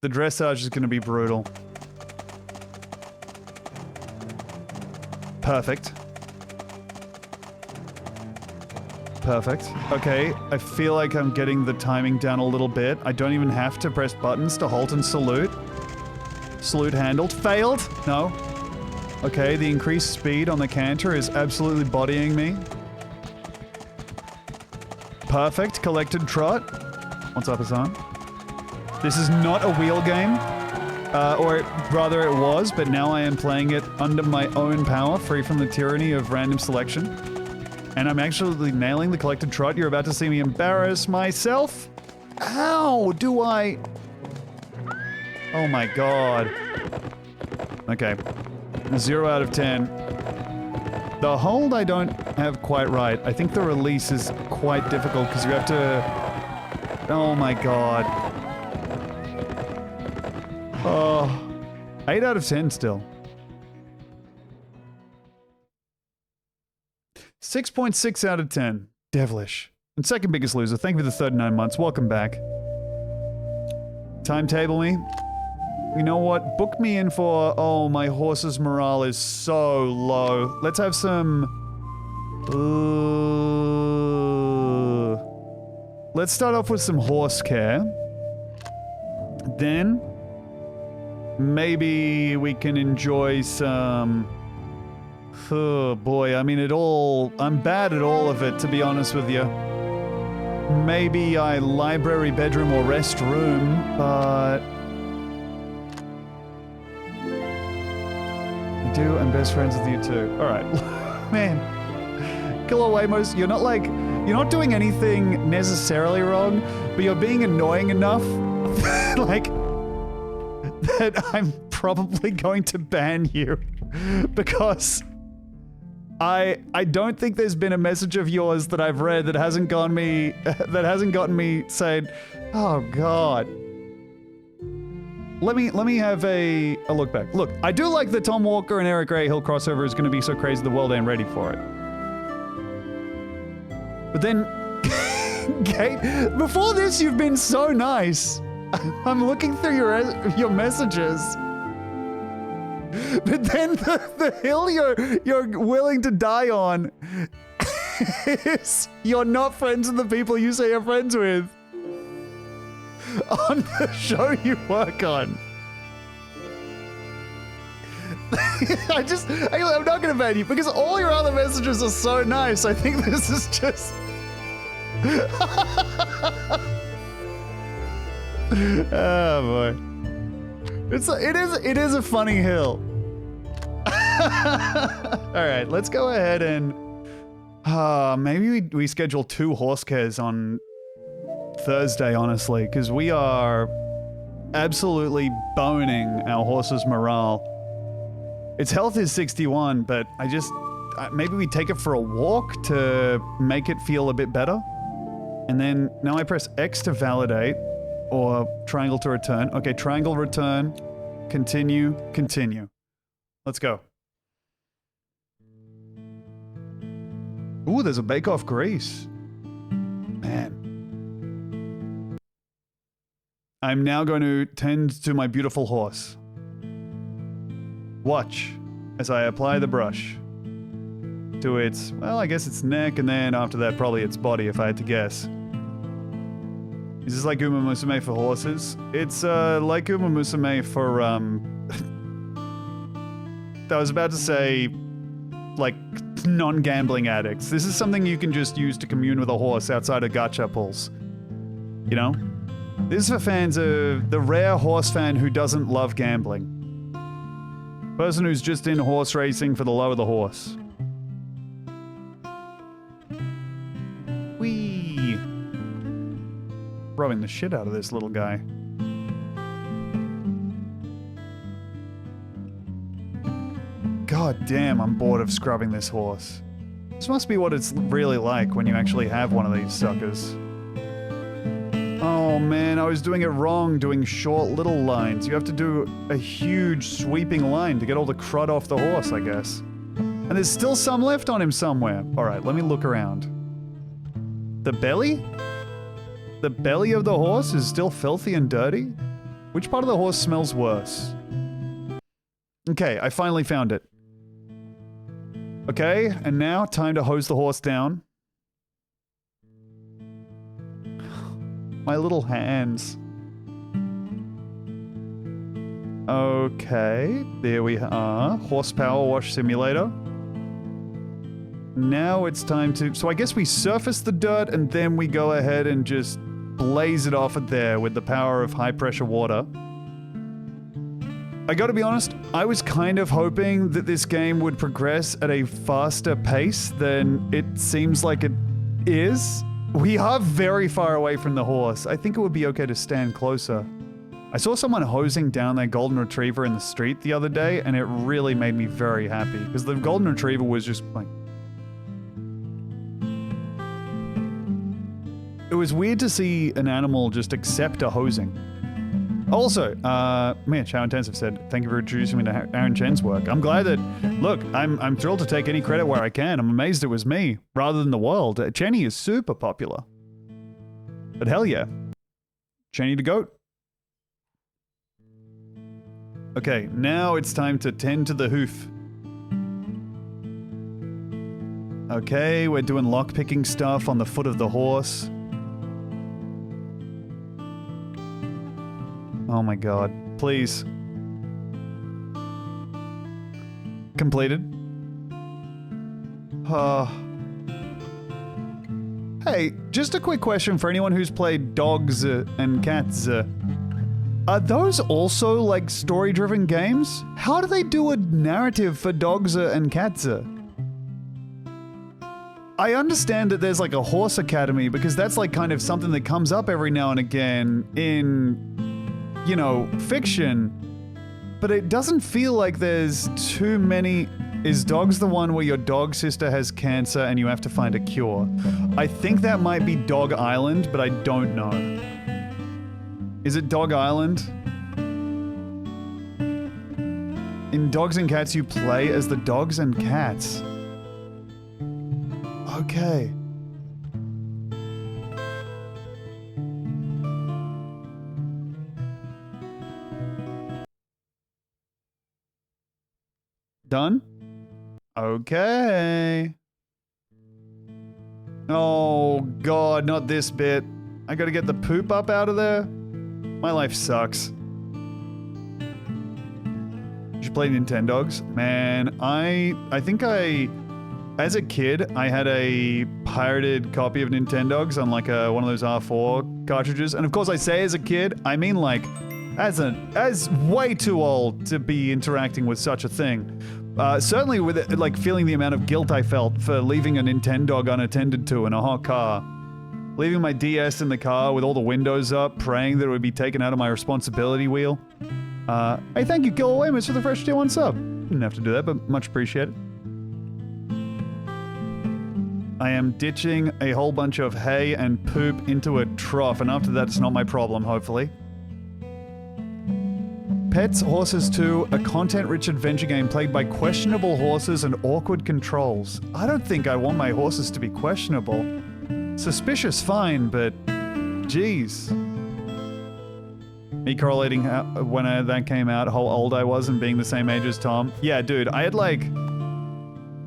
Speaker 1: The dressage is going to be brutal. Perfect. Perfect. Okay, I feel like I'm getting the timing down a little bit. I don't even have to press buttons to halt and salute. Salute handled. Failed? No. Okay, the increased speed on the canter is absolutely bodying me. Perfect. Collected trot. What's up, Hassan? This is not a wheel game. Or rather it was, but now I am playing it under my own power, free from the tyranny of random selection. And I'm actually nailing the collected trot. You're about to see me embarrass myself. How do I... Oh my god. Okay. 0 out of 10. The hold I don't have quite right. I think the release is quite difficult because you have to... Oh my god. Oh. 8 out of 10 still. 6.6 out of 10. Devilish. And second biggest loser. Thank you for the 39 months. Welcome back. Timetable me. You know what? Book me in for... Oh, my horse's morale is so low. Let's have some... Let's start off with some horse care. Then... maybe we can enjoy some... Oh boy, I mean I'm bad at all of it, to be honest with you. Maybe library, bedroom, or rest room, but... I do, I'm best friends with you too. Alright. Man. Killer Wamos, you're not doing anything necessarily wrong, but you're being annoying enough, like, that I'm probably going to ban you, because... I don't think there's been a message of yours that I've read that hasn't gotten me saying, oh god. Let me have a look back. Look, I do like the Tom Walker and Eric Rahill crossover is going to be so crazy the world ain't ready for it. But then, Kate, before this you've been so nice. I'm looking through your messages. But then the hill you're willing to die on is you're not friends with the people you say you're friends with on the show you work on. I'm not gonna ban you because all your other messages are so nice. I think this is just. Oh boy. It is a funny hill. Alright, let's go ahead and maybe we schedule 2 horse cares on Thursday, honestly, because we are absolutely boning our horse's morale. Its health is 61, but maybe we take it for a walk to make it feel a bit better. And then now I press X to validate, or triangle to return. Okay, triangle return, continue, continue. Let's go. Ooh, there's a bake-off grease. Man. I'm now going to tend to my beautiful horse. Watch as I apply the brush to its, well, I guess its neck, and then after that, probably its body, if I had to guess. Is this like Uma Musume for horses? It's like Uma Musume for, I was about to say, like, non-gambling addicts. This is something you can just use to commune with a horse outside of gacha pulls. You know? This is for fans of the rare horse fan who doesn't love gambling. Person who's just in horse racing for the love of the horse. Whee! Rubbing the shit out of this little guy. God damn, I'm bored of scrubbing this horse. This must be what it's really like when you actually have one of these suckers. Oh man, I was doing it wrong, doing short little lines. You have to do a huge sweeping line to get all the crud off the horse, I guess. And there's still some left on him somewhere. Alright, let me look around. The belly? The belly of the horse is still filthy and dirty? Which part of the horse smells worse? Okay, I finally found it. Okay, and now time to hose the horse down. My little hands. Okay, there we are. Horsepower wash simulator. Now it's time to... So I guess we surface the dirt and then we go ahead and just blaze it off at there with the power of high pressure water. I gotta be honest, I was kind of hoping that this game would progress at a faster pace than it seems like it is. We are very far away from the horse. I think it would be okay to stand closer. I saw someone hosing down their golden retriever in the street the other day, and it really made me very happy, because the golden retriever was just like... It was weird to see an animal just accept a hosing. Also, man, Chow Intensive said, thank you for introducing me to Aaron Chen's work. I'm glad that, look, I'm thrilled to take any credit where I can. I'm amazed it was me, rather than the world. Chenny is super popular. But hell yeah. Chenny the goat. Okay, now it's time to tend to the hoof. Okay, we're doing lockpicking stuff on the foot of the horse. Oh my god. Please. Completed. Hey, just a quick question for anyone who's played Dogs and Cats. Are those also like story-driven games? How do they do a narrative for Dogs and Cats? I understand that there's like a horse academy because that's like kind of something that comes up every now and again in... you know, fiction, but it doesn't feel like there's too many... Is Dogs the one where your dog sister has cancer and you have to find a cure? I think that might be Dog Island, but I don't know. Is it Dog Island? In Dogs and Cats, you play as the dogs and cats. Okay. Done? Okay. Oh god, not this bit. I gotta get the poop up out of there? My life sucks. You should play Nintendogs. Man, I think as a kid, I had a pirated copy of Nintendogs on like one of those R4 cartridges. And of course I say as a kid, I mean like as way too old to be interacting with such a thing. Certainly with it, like feeling the amount of guilt I felt for leaving a Nintendog unattended to in a hot car. Leaving my DS in the car with all the windows up, praying that it would be taken out of my responsibility wheel. Hey, thank you, Kill Away, for the fresh tier 1 sub. Didn't have to do that, but much appreciated. I am ditching a whole bunch of hay and poop into a trough, and after that, it's not my problem, hopefully. Pets Horsez 2, a content-rich adventure game played by questionable horses and awkward controls. I don't think I want my horses to be questionable. Suspicious, fine, but jeez. Me correlating when that came out, how old I was and being the same age as Tom. Yeah, dude, I had like...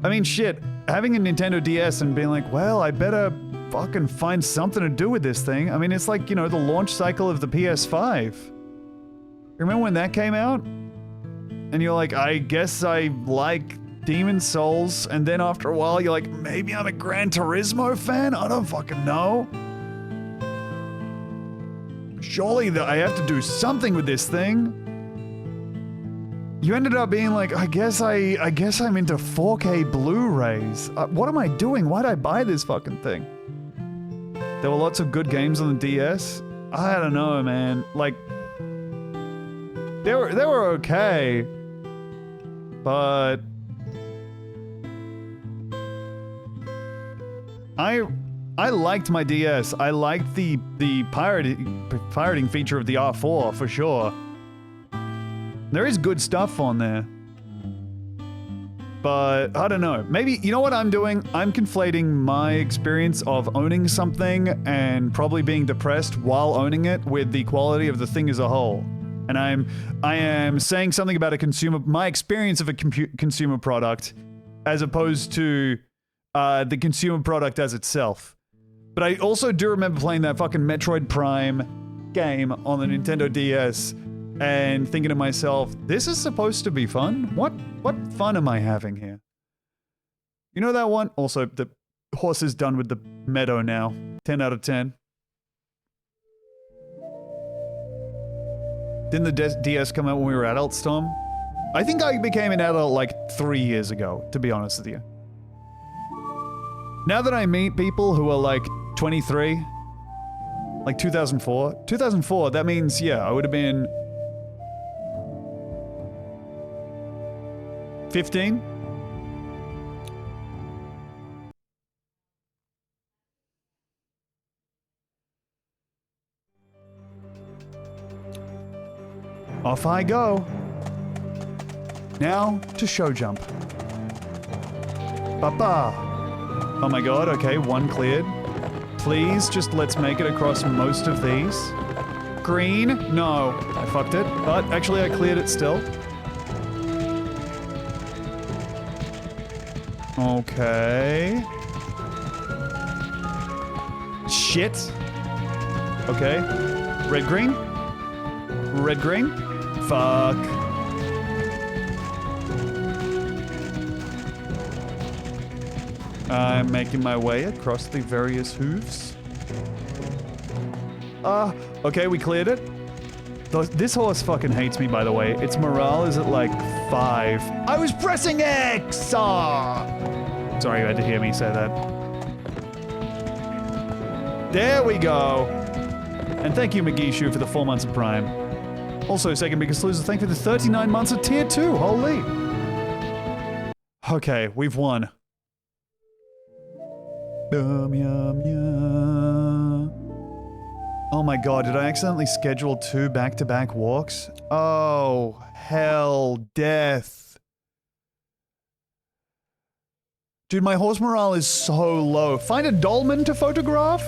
Speaker 1: I mean, shit, having a Nintendo DS and being like, well, I better fucking find something to do with this thing. I mean, it's like, you know, the launch cycle of the PS5. Remember when that came out? And you're like, I guess I like Demon Souls, and then after a while you're like, maybe I'm a Gran Turismo fan? I don't fucking know. Surely I have to do something with this thing. You ended up being like, I guess I'm into 4K Blu-rays. What am I doing? Why'd I buy this fucking thing? There were lots of good games on the DS. I don't know, man. Like, they were okay, but I liked my DS. I liked the pirating feature of the R4 for sure. There is good stuff on there. But I don't know. Maybe, you know what I'm doing? I'm conflating my experience of owning something and probably being depressed while owning it with the quality of the thing as a whole. And I am saying something about my experience of a consumer product as opposed to the consumer product as itself. But I also do remember playing that fucking Metroid Prime game on the Nintendo DS and thinking to myself, this is supposed to be fun? What fun am I having here? You know that one? Also, the horse is done with the meadow now. 10 out of 10. Didn't the DS come out when we were adults, Tom? I think I became an adult like 3 years ago, to be honest with you. Now that I meet people who are like 23, like 2004, that means, yeah, I would have been 15? Off I go. Now to show jump. Papa. Oh my god, okay, one cleared. Please, just let's make it across most of these. Green? No. I fucked it. But actually I cleared it still. Okay. Shit. Okay. Red, green. Red, green. Fuck. I'm making my way across the various hooves. Okay, we cleared it. This horse fucking hates me, by the way. Its morale is at like 5. I was pressing X! Sorry you had to hear me say that. There we go. And thank you, Magishu, for the 4 months of Prime. Also, second biggest loser, thank you for the 39 months of Tier 2. Holy. Okay, we've won. Yum, yum, yum. Oh my god, did I accidentally schedule 2 back-to-back walks? Oh, hell, death. Dude, my horse morale is so low. Find a dolmen to photograph?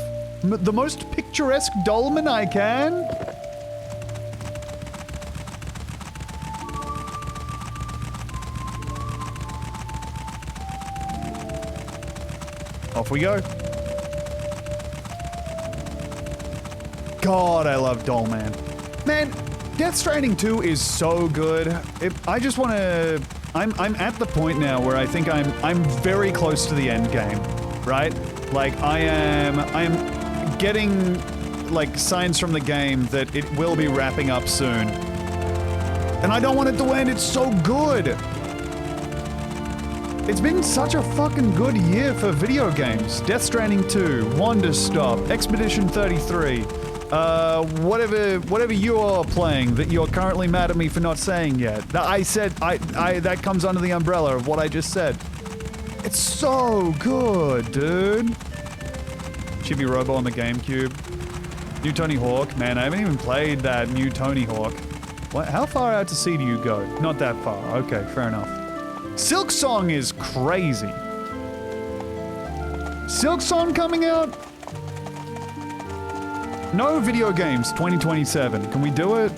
Speaker 1: The most picturesque dolmen I can? Off we go. God, I love Dollman. Man, Death Stranding 2 is so good. I just want to... I'm at the point now where I think I'm very close to the end game, right? Like, I am getting, like, signs from the game that it will be wrapping up soon. And I don't want it to end, it's so good! It's been such a fucking good year for video games. Death Stranding 2, Wonder Stop, Expedition 33, whatever you are playing that you're currently mad at me for not saying yet. That comes under the umbrella of what I just said. It's so good, dude. Chibi Robo on the GameCube. New Tony Hawk. Man, I haven't even played that new Tony Hawk. What? How far out to sea do you go? Not that far. Okay, fair enough. Silk Song is crazy. Silk Song coming out? No video games 2027. Can we do it?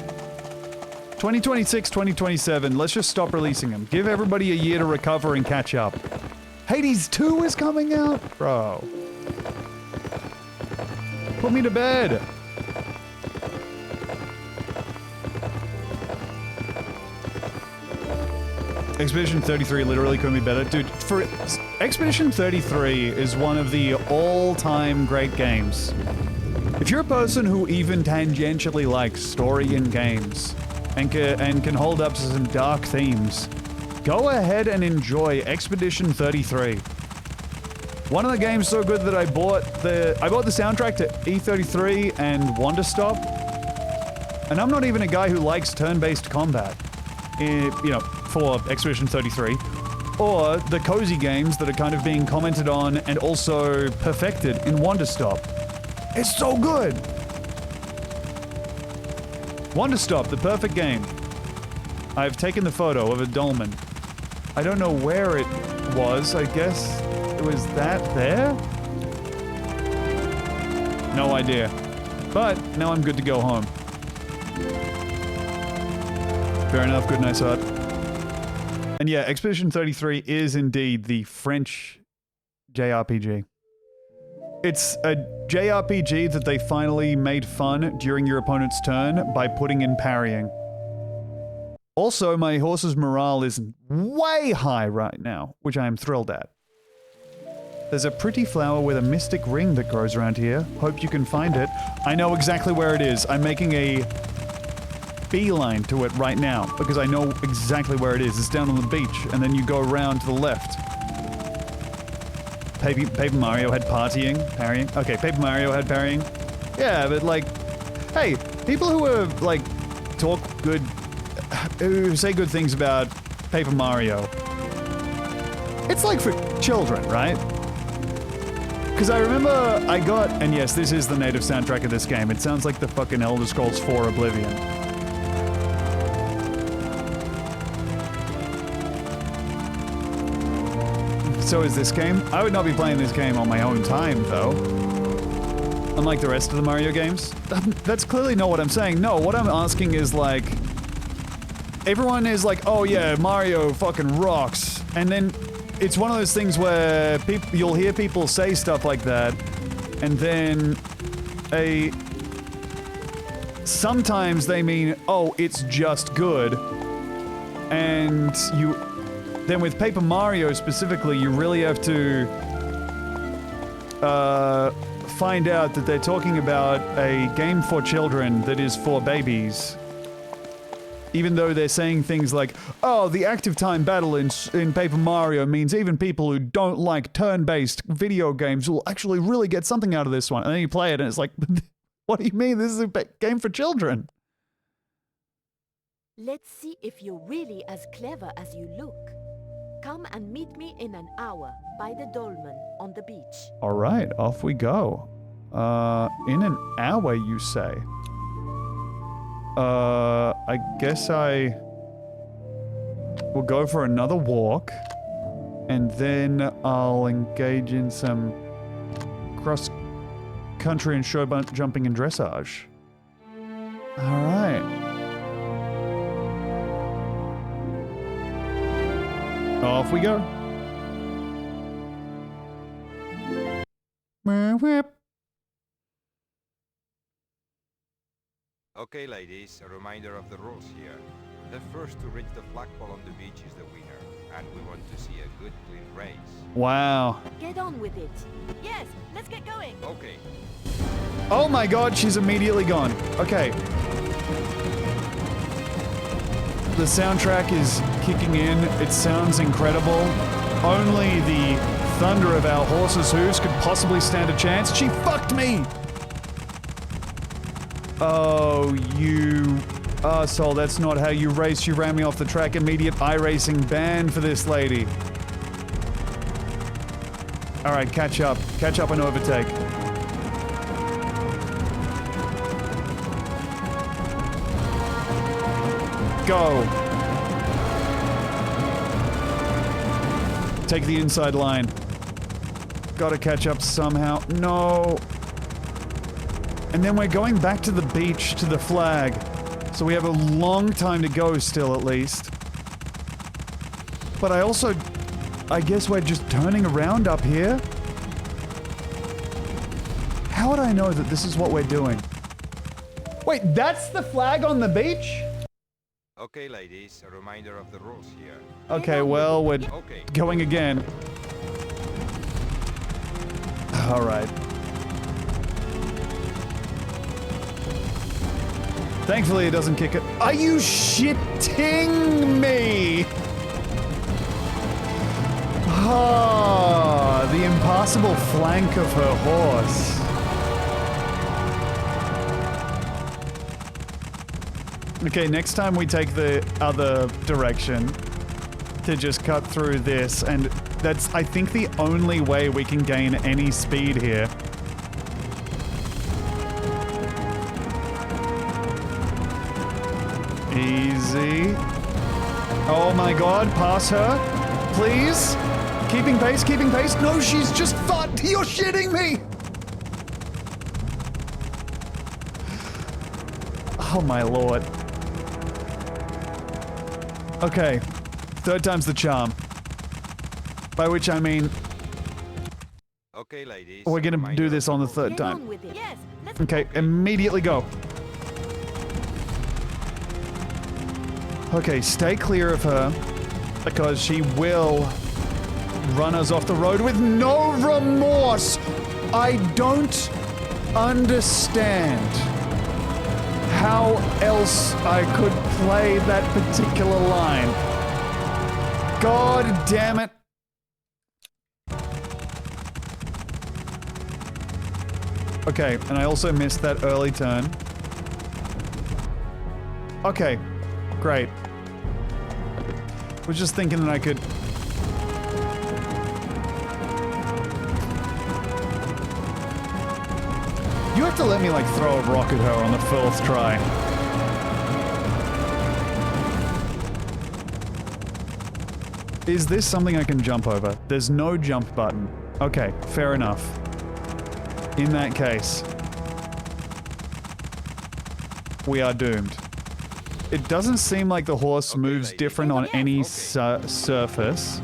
Speaker 1: 2026, 2027. Let's just stop releasing them. Give everybody a year to recover and catch up. Hades 2 is coming out? Bro. Put me to bed. Expedition 33 literally couldn't be better. Dude, Expedition 33 is one of the all-time great games. If you're a person who even tangentially likes story in games and can hold up to some dark themes, go ahead and enjoy Expedition 33. One of the games so good that I bought the soundtrack to E33 and Wonder Stop. And I'm not even a guy who likes turn-based combat. For Expedition 33, or the cozy games that are kind of being commented on and also perfected in Wonder Stop. It's so good! Wonder Stop, the perfect game. I've taken the photo of a dolmen. I don't know where it was, I guess it was that there? No idea. But now I'm good to go home. Fair enough, good night, Sod. And yeah, Expedition 33 is indeed the French JRPG. It's a JRPG that they finally made fun during your opponent's turn by putting in parrying. Also, my horse's morale is way high right now, which I am thrilled at. There's a pretty flower with a mystic ring that grows around here. Hope you can find it. I know exactly where it is. I'm making a beeline to it right now because I know exactly where it is. It's down on the beach, and then you go around to the left. Paper Mario had parrying. Okay, Paper Mario had parrying. Yeah, but like, hey, people who are like who say good things about Paper Mario, it's like for children, right? Because I remember and yes, this is the native soundtrack of this game. It sounds like the fucking Elder Scrolls 4 Oblivion. So is this game. I would not be playing this game on my own time, though. Unlike the rest of the Mario games. That's clearly not what I'm saying. No, what I'm asking is like... Everyone is like, oh yeah, Mario fucking rocks. And then it's one of those things where you'll hear people say stuff like that, and then sometimes they mean, oh, it's just good. And then with Paper Mario specifically, you really have to find out that they're talking about a game for children that is for babies. Even though they're saying things like, oh, the active time battle in Paper Mario means even people who don't like turn-based video games will actually really get something out of this one. And then you play it and it's like, what do you mean? This is a game for children.
Speaker 7: Let's see if you're really as clever as you look. Come and meet me in an hour by the dolmen on the beach.
Speaker 1: All right, off we go. In an hour, you say? I guess I will go for another walk, and then I'll engage in some cross-country and show jumping and dressage. All right. Off we go.
Speaker 5: Okay, ladies, a reminder of the rules here. The first to reach the flagpole on the beach is the winner, and we want to see a good, clean race.
Speaker 1: Wow.
Speaker 7: Get on with it.
Speaker 3: Yes, let's get going.
Speaker 5: Okay.
Speaker 1: Oh my god, she's immediately gone. Okay. The soundtrack is kicking in. It sounds incredible. Only the thunder of our horse's hooves could possibly stand a chance. She fucked me! Oh, you arsehole. That's not how you race. You ran me off the track. Immediate iRacing ban for this lady. Alright, catch up. Catch up and overtake. Go. Take the inside line. Gotta catch up somehow. No. And then we're going back to the beach, to the flag. So we have a long time to go still, at least. But I guess we're just turning around up here. How would I know that this is what we're doing? Wait, that's the flag on the beach?
Speaker 5: Okay, ladies, a reminder of the rules here.
Speaker 1: Okay, well, we're going again. All right. Thankfully, it doesn't kick it. Are you shitting me? Ah, the impossible flank of her horse. Okay, next time we take the other direction to just cut through this, and that's, I think, the only way we can gain any speed here. Easy. Oh my god, pass her. Please. Keeping pace, keeping pace. No, she's just fucked. You're shitting me. Oh my lord. Okay. Third time's the charm. By which I mean...
Speaker 5: Okay, ladies.
Speaker 1: We're gonna do this on the third time.
Speaker 3: Yes, let's
Speaker 1: Okay, immediately go. Okay, stay clear of her, because she will run us off the road with no remorse. I don't understand how else I could play that particular line. God damn it. Okay, and I also missed that early turn. Okay, great. Was just thinking that I could... You have to let me, like, throw a rock at her on the fourth try. Is this something I can jump over? There's no jump button. Okay, fair enough. In that case, we are doomed. It doesn't seem like the horse moves different on any surface.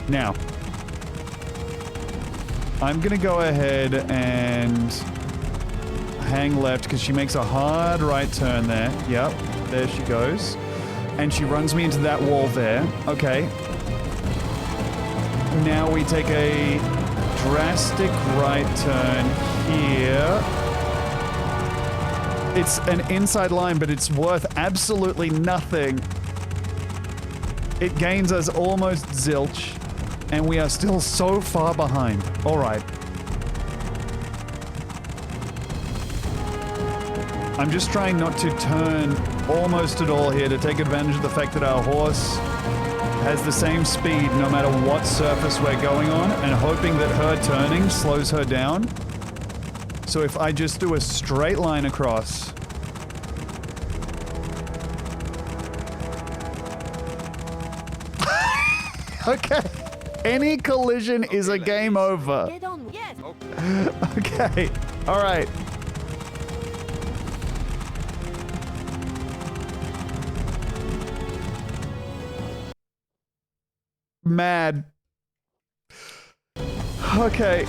Speaker 1: Now, I'm gonna go ahead and hang left because she makes a hard right turn there. Yep, there she goes. And she runs me into that wall there. Okay. Now we take a drastic right turn here. It's an inside line, but it's worth absolutely nothing. It gains us almost zilch, and we are still so far behind. All right. I'm just trying not to turn almost at all here to take advantage of the fact that our horse has the same speed no matter what surface we're going on, and hoping that her turning slows her down. So if I just do a straight line across... Okay. Any collision is a game over.
Speaker 3: get on. Yes.
Speaker 1: Okay. All right. Mad. Okay.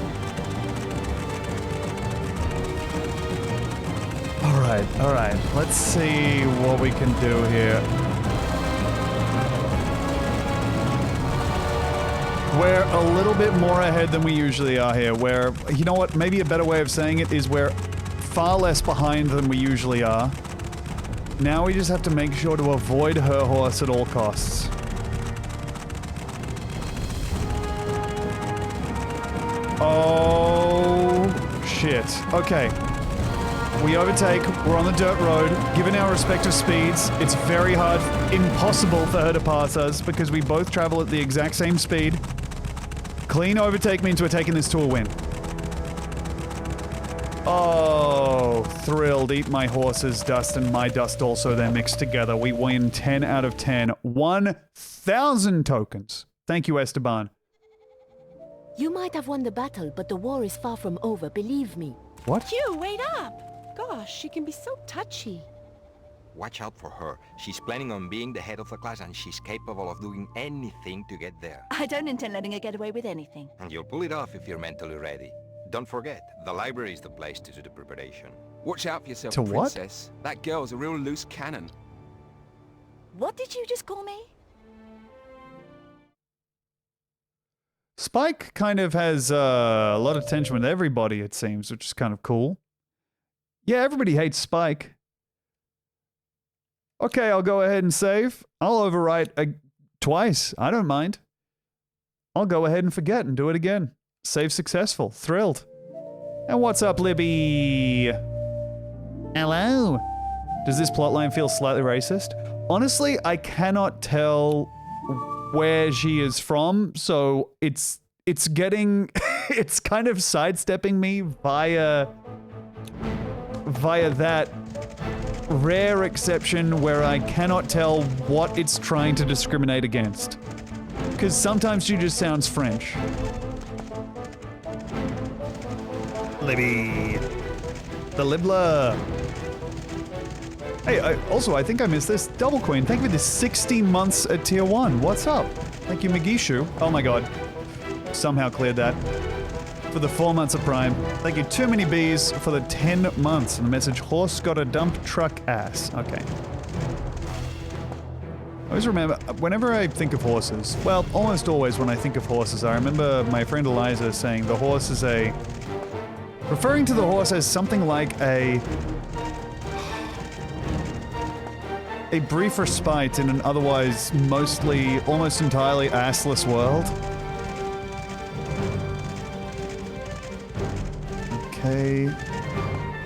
Speaker 1: All Alright. Let's see what we can do here. We're a little bit more ahead than we usually are here. Where, you know what, maybe a better way of saying it is we're far less behind than we usually are. Now we just have to make sure to avoid her horse at all costs. Oh, shit. Okay. We overtake, we're on the dirt road. Given our respective speeds, it's very hard, impossible for her to pass us because we both travel at the exact same speed. Clean overtake means we're taking this to a win. Oh, thrilled. Eat my horse's dust and my dust also. They're mixed together. We win 10 out of 10. 1,000 tokens. Thank you, Esteban.
Speaker 7: You might have won the battle, but the war is far from over, believe me.
Speaker 1: What?
Speaker 4: Hugh, wait up! Gosh, she can be so touchy.
Speaker 5: Watch out for her. She's planning on being the head of the class and she's capable of doing anything to get there.
Speaker 3: I don't intend letting her get away with anything.
Speaker 5: And you'll pull it off if you're mentally ready. Don't forget, the library is the place to do the preparation.
Speaker 8: Watch out for yourself,
Speaker 1: To what?
Speaker 8: princess. That girl's a real loose cannon.
Speaker 3: What did you just call me?
Speaker 1: Spike kind of has a lot of tension with everybody, it seems, which is kind of cool. Yeah, everybody hates Spike. Okay, I'll go ahead and save. I'll overwrite twice. I don't mind. I'll go ahead and forget and do it again. Save successful. Thrilled. And what's up, Libby? Hello. Does this plotline feel slightly racist? Honestly, I cannot tell where she is from, so it's getting it's kind of sidestepping me via that rare exception where I cannot tell what it's trying to discriminate against. Because sometimes she just sounds French. Libby. The Libla. Hey, I think I missed this. Double Queen, thank you for the 60 months at tier 1. What's up? Thank you, Magishu. Oh my god. Somehow cleared that. For the 4 months of Prime. Thank you, Too Many Bees, for the 10 months. And the message, horse got a dump truck ass. Okay. I always remember, whenever I think of horses, well, almost always when I think of horses, I remember my friend Eliza saying the horse is referring to the horse as something like a brief respite in an otherwise almost entirely assless world. Okay.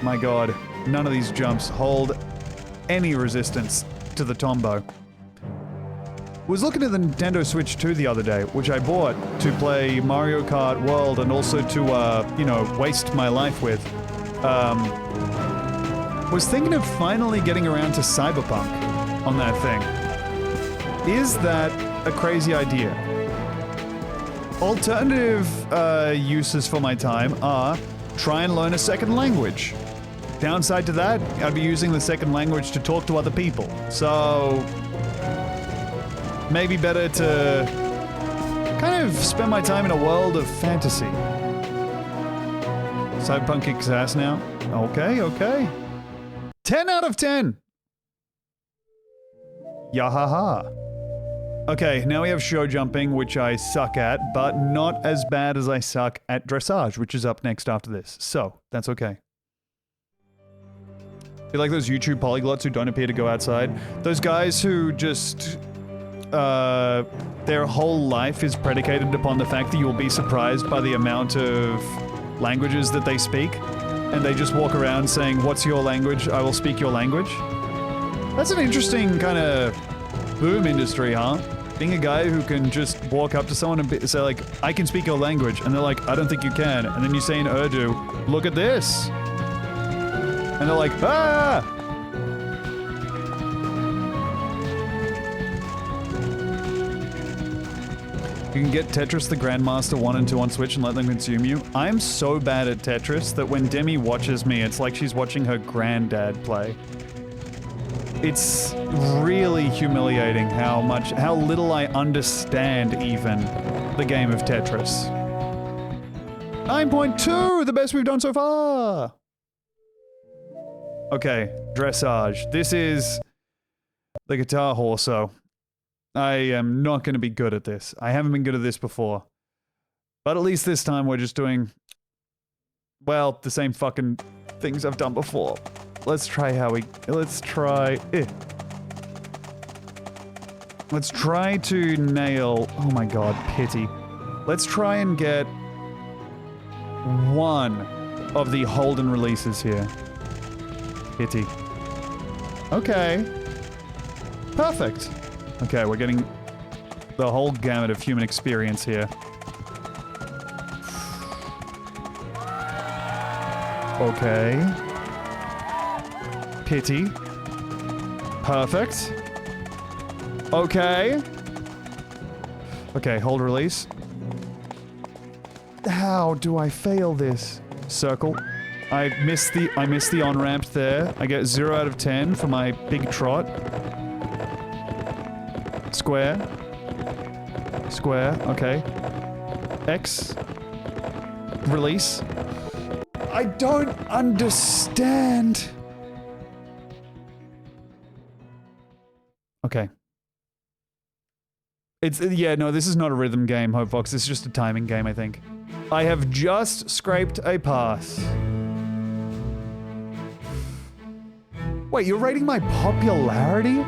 Speaker 1: My god, none of these jumps hold any resistance to the Tombow. Was looking at the Nintendo Switch 2 the other day, which I bought to play Mario Kart World and also to, waste my life with. Was thinking of finally getting around to Cyberpunk on that thing. Is that a crazy idea? Alternative uses for my time are try and learn a second language. Downside to that, I'd be using the second language to talk to other people. So maybe better to kind of spend my time in a world of fantasy. Cyberpunk kicks ass now. Okay. 10 out of 10. Yahaha. Okay, now we have show jumping, which I suck at, but not as bad as I suck at dressage, which is up next after this. So, that's okay. Be like those YouTube polyglots who don't appear to go outside. Those guys who just... their whole life is predicated upon the fact that you'll be surprised by the amount of languages that they speak. And they just walk around saying, "What's your language? I will speak your language." That's an interesting kind of boom industry, huh? Being a guy who can just walk up to someone and say like, "I can speak your language," and they're like, "I don't think you can." And then you say in Urdu, "Look at this." And they're like, "Ah!" You can get Tetris the Grandmaster 1 and 2 on Switch and let them consume you. I'm so bad at Tetris that when Demi watches me, it's like she's watching her granddad play. It's really humiliating how little I understand even the game of Tetris. 9.2, the best we've done so far! Okay, dressage. This is the guitar horso. I am not going to be good at this. I haven't been good at this before. But at least this time we're just doing, well, the same fucking things I've done before. Let's try let's try to nail, oh my god, pity. Let's try and get one of the hold and releases here. Pity. Okay. Perfect. Okay, we're getting the whole gamut of human experience here. Okay. Pity. Perfect. Okay. Okay, hold release. How do I fail this? Circle. I missed the on-ramp there. I get 0 out of 10 for my big trot. Square. Square, okay. X. Release. I don't understand. Okay. Yeah, no, this is not a rhythm game, Hopefox. This is just a timing game, I think. I have just scraped a pass. Wait, you're rating my popularity?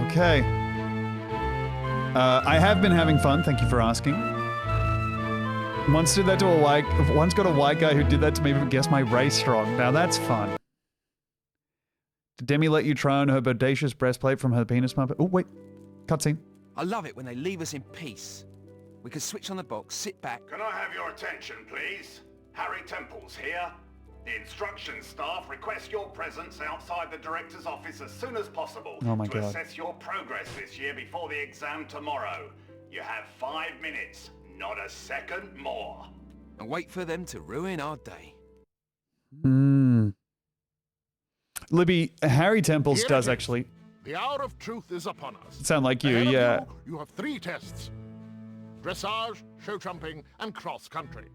Speaker 1: Okay. I have been having fun, thank you for asking. Once got a white guy who did that to me but guessed my race strong. Now that's fun. Did Demi let you try on her bodacious breastplate from her penis pump? Oh, wait. Cutscene.
Speaker 8: I love it when they leave us in peace. We can switch on the box, sit back.
Speaker 9: Can I have your attention, please? Harry Temple's here. The instruction staff request your presence outside the director's office as soon as possible to assess your progress this year before the exam tomorrow. You have 5 minutes, not a second more.
Speaker 8: And wait for them to ruin our day.
Speaker 1: Libby, Harry Temples does actually.
Speaker 6: The hour of truth is upon us.
Speaker 1: Sound like you,
Speaker 6: Ahead of
Speaker 1: yeah.
Speaker 6: You have 3 tests. Dressage, show jumping, and cross country.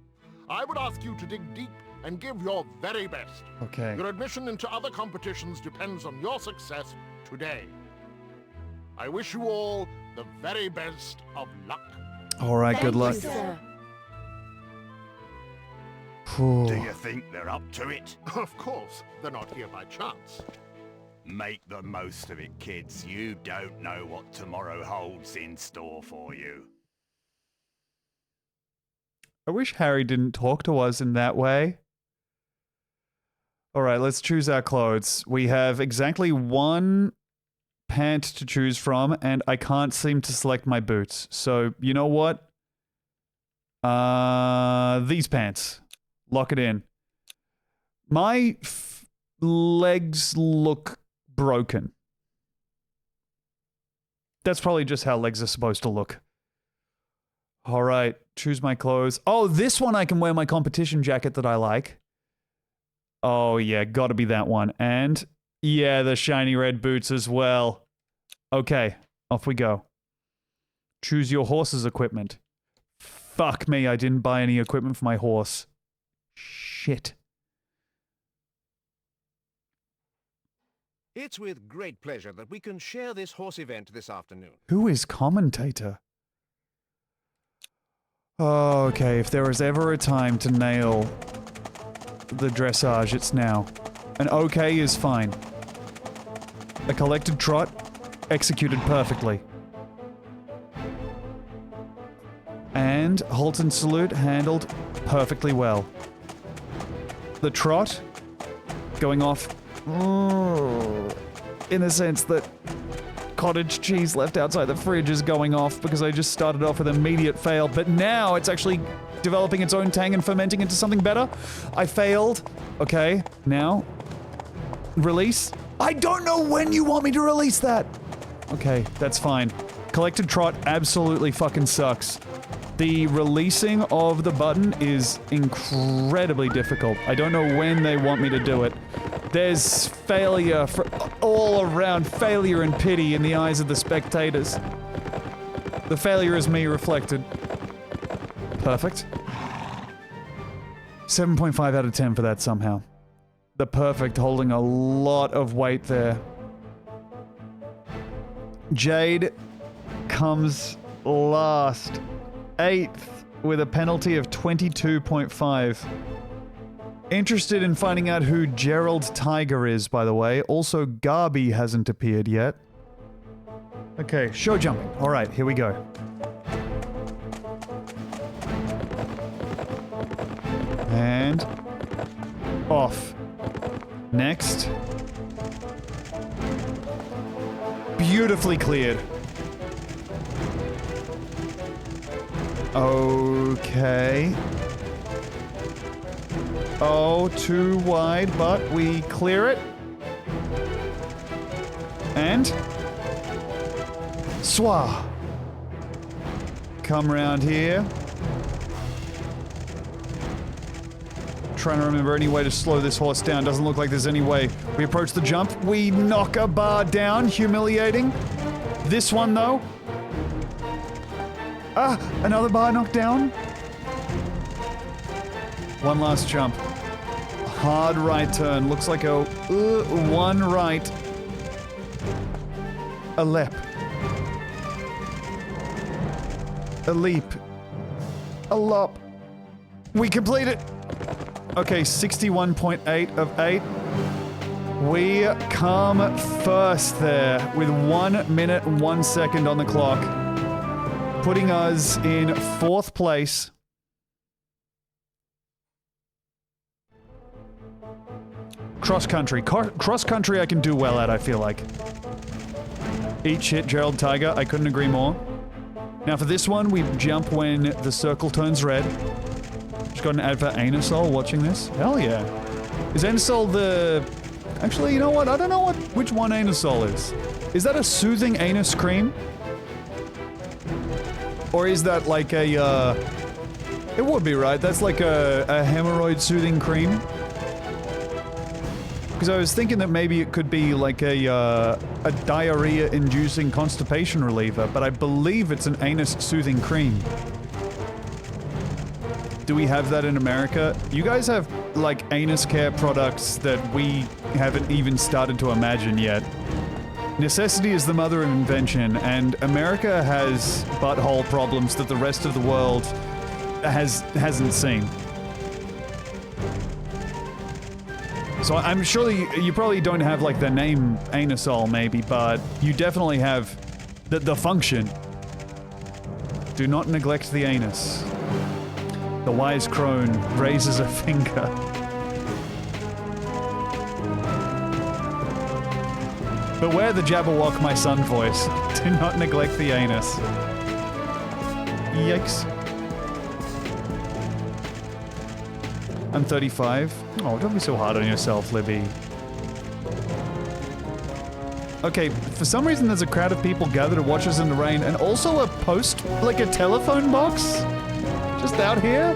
Speaker 6: I would ask you to dig deep and give your very best.
Speaker 1: Okay.
Speaker 6: Your admission into other competitions depends on your success today. I wish you all the very best of luck.
Speaker 1: All right, good luck.
Speaker 7: Sir.
Speaker 9: Do you think they're up to it?
Speaker 6: Of course, they're not here by chance.
Speaker 9: Make the most of it, kids. You don't know what tomorrow holds in store for you.
Speaker 1: I wish Harry didn't talk to us in that way. All right, let's choose our clothes. We have exactly 1 pant to choose from, and I can't seem to select my boots. So, you know what? These pants. Lock it in. My legs look broken. That's probably just how legs are supposed to look. All right, choose my clothes. Oh, this one I can wear my competition jacket that I like. Oh, yeah, gotta be that one. And, yeah, the shiny red boots as well. Okay, off we go. Choose your horse's equipment. Fuck me, I didn't buy any equipment for my horse. Shit.
Speaker 11: It's with great pleasure that we can share this horse event this afternoon.
Speaker 1: Who is commentator? Okay, if there was ever a time to nail the dressage, it's now. An okay is fine. A collected trot, executed perfectly. And halt and salute, handled perfectly well. The trot, going off in the sense that cottage cheese left outside the fridge is going off because I just started off with immediate fail, but now it's actually developing its own tang and fermenting into something better. I failed. Okay, now release. I don't know when you want me to release that. Okay, that's fine. Collected trot absolutely fucking sucks. The releasing of the button is incredibly difficult. I don't know when they want me to do it. There's failure for all around, failure and pity in the eyes of the spectators. The failure is me reflected. Perfect. 7.5 out of 10 for that somehow. The perfect holding a lot of weight there. Jade comes last. 8th with a penalty of 22.5. Interested in finding out who Gerald Tiger is, by the way. Also, Garby hasn't appeared yet. Okay, show jumping. Alright, here we go. And off. Next. Beautifully cleared. Okay. Oh, too wide, but we clear it. And Swah. Come round here. Trying to remember any way to slow this horse down. Doesn't look like there's any way. We approach the jump. We knock a bar down. Humiliating. This one, though. Ah, another bar knocked down. One last jump. Hard right turn. Looks like a one right. A lep. A leap. A lop. We complete it. Okay, 61.8 of 8. We come first there with 1 minute and 1 second on the clock, putting us in 4th place. Cross country. Cross country I can do well at, I feel like. Eat shit, Gerald Tiger. I couldn't agree more. Now for this one, we jump when the circle turns red. Just got an ad for Anusol watching this. Hell yeah. Is Anusol the... Actually, you know what? I don't know which one Anusol is. Is that a soothing anus cream? Or is that like a, It would be, right? That's like a hemorrhoid soothing cream? Because I was thinking that maybe it could be like a diarrhea-inducing constipation reliever, but I believe it's an anus-soothing cream. Do we have that in America? You guys have, like, anus care products that we haven't even started to imagine yet. Necessity is the mother of invention, and America has butthole problems that the rest of the world hasn't seen. So I'm sure you probably don't have, like, the name Anusol, maybe, but you definitely have the function. Do not neglect the anus. The wise crone raises a finger. Beware the Jabberwock, my son voice. Do not neglect the anus. Yikes. I'm 35. Oh, don't be so hard on yourself, Libby. Okay, for some reason there's a crowd of people gathered to watch us in the rain, and also a post, like a telephone box? Just out here?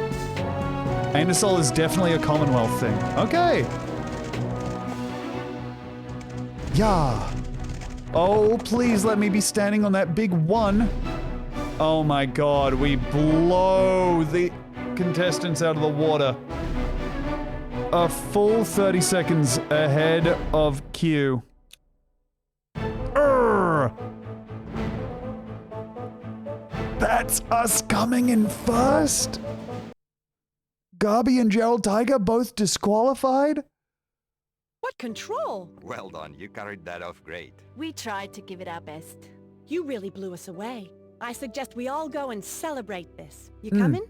Speaker 1: Anusol is definitely a Commonwealth thing. Okay. Yeah. Oh, please let me be standing on that big one. Oh my god, we blow the contestants out of the water. A full 30 seconds ahead of Q. That's us coming in first? Garby and Gerald Tiger both disqualified?
Speaker 4: What control?
Speaker 5: Well done, you carried that off great.
Speaker 3: We tried to give it our best.
Speaker 4: You really blew us away. I suggest we all go and celebrate this. You coming?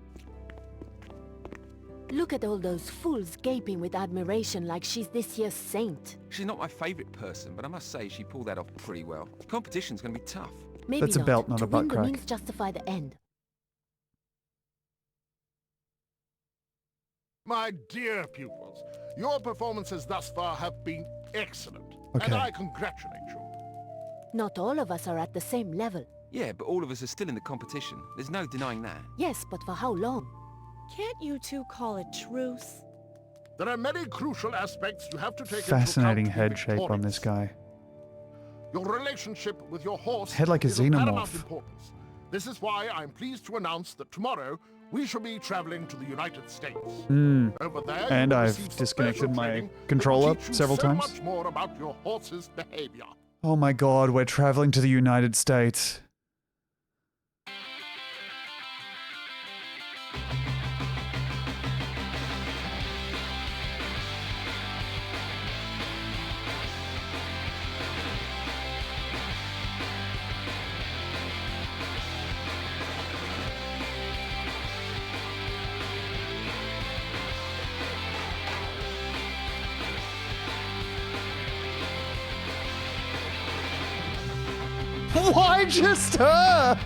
Speaker 7: Look at all those fools gaping with admiration like she's this year's saint.
Speaker 8: She's not my favourite person, but I must say she pulled that off pretty well. The competition's going to be tough.
Speaker 7: Maybe
Speaker 1: That's a belt, not a butt crack.
Speaker 7: To win the means justify the end.
Speaker 6: My dear pupils, your performances thus far have been excellent.
Speaker 1: Okay.
Speaker 6: And I congratulate you.
Speaker 7: Not all of us are at the same level.
Speaker 8: Yeah, but all of us are still in the competition. There's no denying that.
Speaker 7: Yes, but for how long?
Speaker 4: Can't you two call a truce?
Speaker 6: There are many crucial aspects you have to take
Speaker 1: Fascinating
Speaker 6: into account
Speaker 1: head shape on this guy.
Speaker 6: Your relationship with your horse
Speaker 1: Head like a
Speaker 6: is of paramount
Speaker 1: xenomorph.
Speaker 6: importance. This is why I'm pleased to announce that tomorrow we shall be traveling to the United States. Over there,
Speaker 1: And
Speaker 6: you will
Speaker 1: I've
Speaker 6: receive
Speaker 1: disconnected my
Speaker 6: training
Speaker 1: controller
Speaker 6: that will teach you
Speaker 1: several
Speaker 6: so
Speaker 1: times.
Speaker 6: much more about your horse's behavior.
Speaker 1: Oh my god, we're traveling to the United States. Why just her?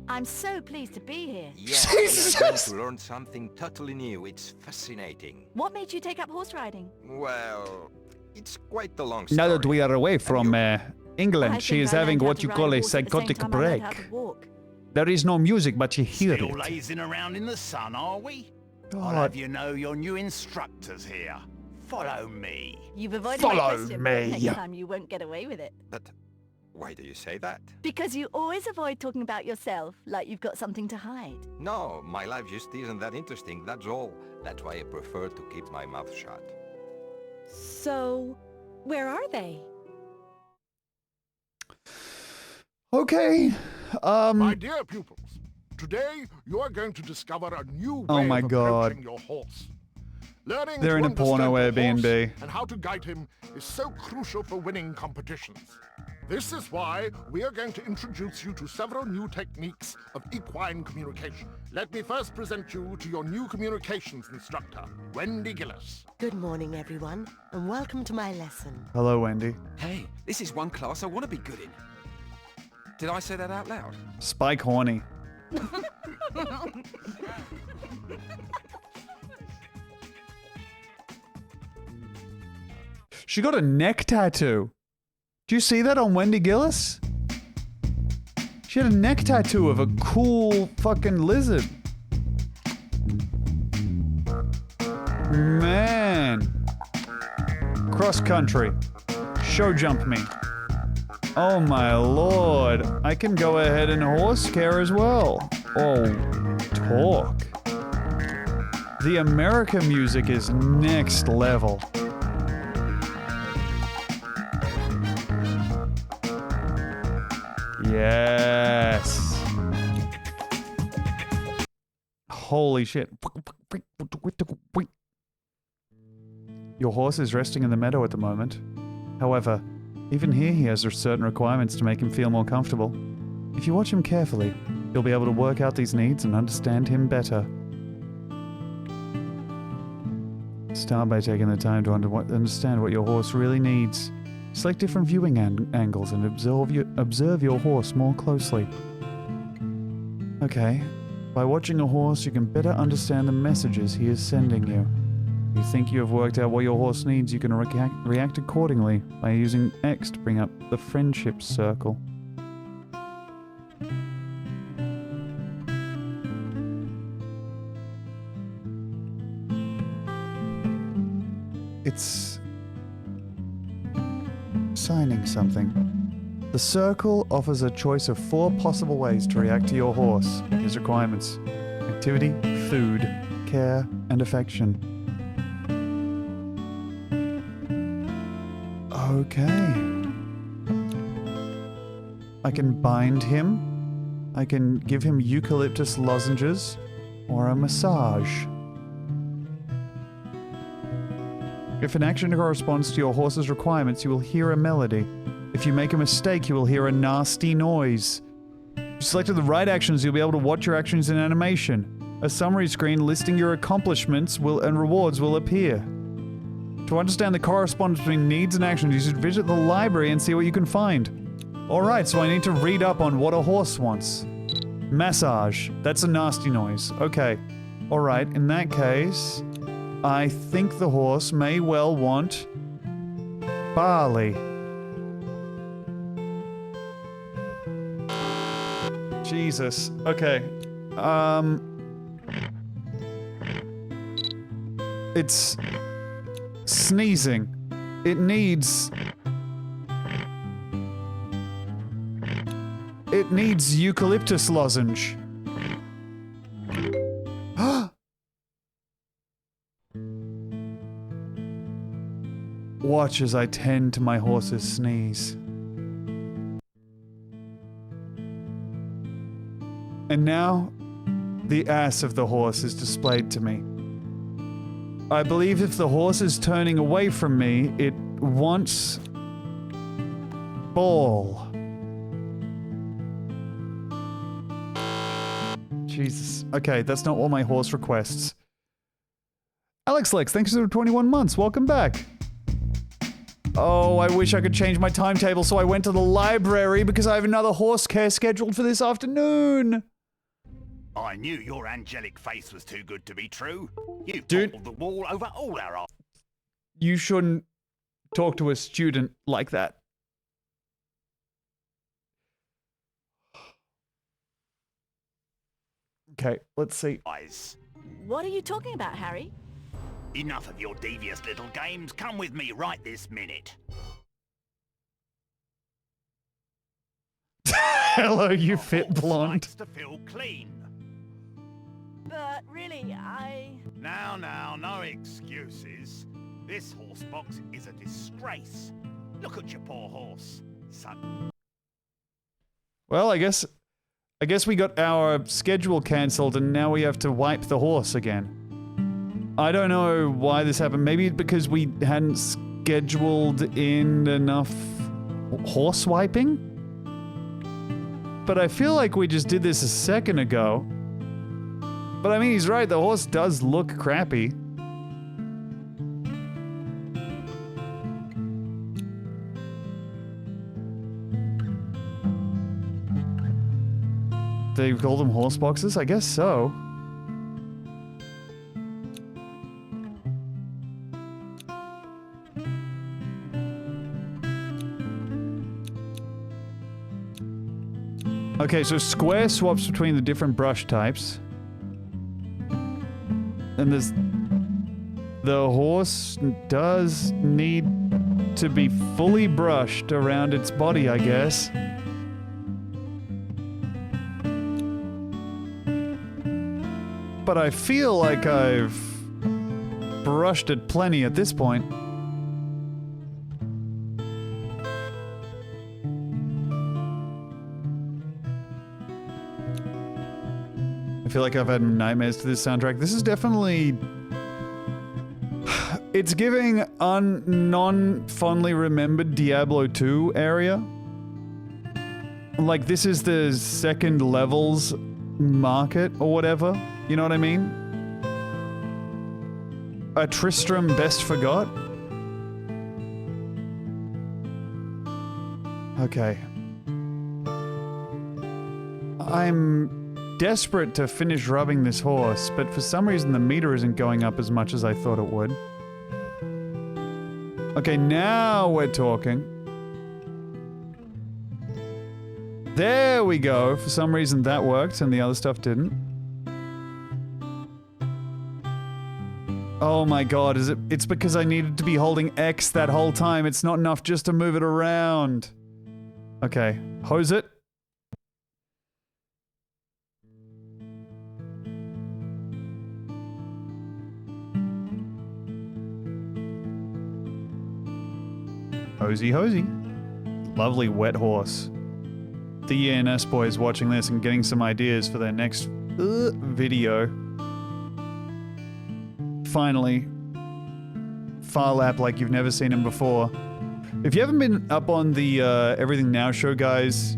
Speaker 3: I'm so pleased to be here.
Speaker 5: Yeah, you're going to learn something totally new. It's fascinating.
Speaker 3: What made you take up horse riding?
Speaker 5: Well, it's quite a long story.
Speaker 1: Now that we are away from England,
Speaker 3: I
Speaker 1: she
Speaker 3: think
Speaker 1: is
Speaker 3: I
Speaker 1: having
Speaker 3: learned how
Speaker 1: what
Speaker 3: to
Speaker 1: you
Speaker 3: ride
Speaker 1: call a
Speaker 3: horse at the same
Speaker 1: psychotic
Speaker 3: time I learned
Speaker 1: break.
Speaker 3: how to walk.
Speaker 1: There is no music, but you hear
Speaker 9: Still
Speaker 1: it.
Speaker 9: lazing around in the sun, are we? I'll
Speaker 1: God.
Speaker 9: have you know your new instructor's here. Follow me.
Speaker 3: You've avoided
Speaker 1: Follow
Speaker 3: my question, but
Speaker 1: me.
Speaker 3: next time you won't get away with it.
Speaker 5: But why do you say that?
Speaker 3: Because you always avoid talking about yourself like you've got something to hide.
Speaker 5: No, my life just isn't that interesting, that's all. That's why I prefer to keep my mouth shut.
Speaker 4: So, where are they?
Speaker 1: Okay.
Speaker 6: My dear pupils, today you are going to discover a new
Speaker 1: Oh
Speaker 6: way
Speaker 1: my
Speaker 6: of
Speaker 1: God.
Speaker 6: approaching your horse. Learning
Speaker 1: They're
Speaker 6: to
Speaker 1: in a porno
Speaker 6: understand your horse
Speaker 1: Airbnb.
Speaker 6: and how to guide him is so crucial for winning competitions. This is why we are going to introduce you to several new techniques of equine communication. Let me first present you to your new communications instructor, Wendy Gillis.
Speaker 12: Good morning, everyone, and welcome to my lesson.
Speaker 1: Hello, Wendy.
Speaker 8: Hey, this is one class I want to be good in. Did I say that out loud?
Speaker 1: Spike horny. She got a neck tattoo. Do you see that on Wendy Gillis? She had a neck tattoo of a cool fucking lizard. Man. Cross country. Show jump me. Oh my lord. I can go ahead and horse care as well. Oh, talk. The America music is next level. Yes. Holy shit. Your horse is resting in the meadow at the moment. However, even here he has certain requirements to make him feel more comfortable. If you watch him carefully, you'll be able to work out these needs and understand him better. Start by taking the time to understand what your horse really needs. Select different viewing angles and observe your horse more closely. Okay, by watching a horse you can better understand the messages he is sending you. If you think you have worked out what your horse needs, you can react accordingly by using X to bring up the friendship circle. It's signing something. The circle offers a choice of 4 possible ways to react to your horse, his requirements: activity, food, care, and affection. Okay. I can bind him, I can give him eucalyptus lozenges, or a massage. If an action corresponds to your horse's requirements, you will hear a melody. If you make a mistake, you will hear a nasty noise. If you selected the right actions, you'll be able to watch your actions in animation. A summary screen listing your accomplishments and rewards will appear. To understand the correspondence between needs and actions, you should visit the library and see what you can find. Alright, so I need to read up on what a horse wants. Massage. That's a nasty noise. Okay. Alright, in that case, I think the horse may well want barley. Jesus. Okay. It's sneezing. It needs eucalyptus lozenge. Watch as I tend to my horse's sneeze. And now, the ass of the horse is displayed to me. I believe if the horse is turning away from me, it wants ball. Jesus. Okay, that's not all my horse requests. Alex Lex, thanks for 21 months. Welcome back. Oh, I wish I could change my timetable, so I went to the library because I have another horse care scheduled for this afternoon.
Speaker 9: I knew your angelic face was too good to be true. You
Speaker 1: Dude,
Speaker 9: the wall over all our...
Speaker 1: You shouldn't talk to a student like that. Okay, let's see.
Speaker 3: What are you talking about, Harry?
Speaker 9: Enough of your devious little games. Come with me right this minute.
Speaker 1: Hello, you fit blonde.
Speaker 9: Likes to feel clean.
Speaker 3: But really,
Speaker 9: Now, no excuses. This horse box is a disgrace. Look at your poor horse, son.
Speaker 1: Well, I guess we got our schedule cancelled and now we have to wipe the horse again. I don't know why this happened. Maybe because we hadn't scheduled in enough horse wiping? But I feel like we just did this a second ago. But I mean, he's right, the horse does look crappy. They call them horse boxes? I guess so. Okay, so square swaps between the different brush types. And there's... The horse does need to be fully brushed around its body, I guess. But I feel like I've brushed it plenty at this point. I feel like I've had nightmares to this soundtrack. This is definitely... It's giving non-fondly remembered Diablo 2 area. Like, this is the second levels market or whatever. You know what I mean? A Tristram Best Forgot? Okay. I'm desperate to finish rubbing this horse, but for some reason the meter isn't going up as much as I thought it would. Okay, now we're talking. There we go. For some reason that worked and the other stuff didn't. Oh my god, is it? It's because I needed to be holding X that whole time. It's not enough just to move it around. Okay, hose it. Hosey hosey. Lovely wet horse. The ENS boys watching this and getting some ideas for their next video. Finally. Farlap like you've never seen him before. If you haven't been up on the Everything Now Show guys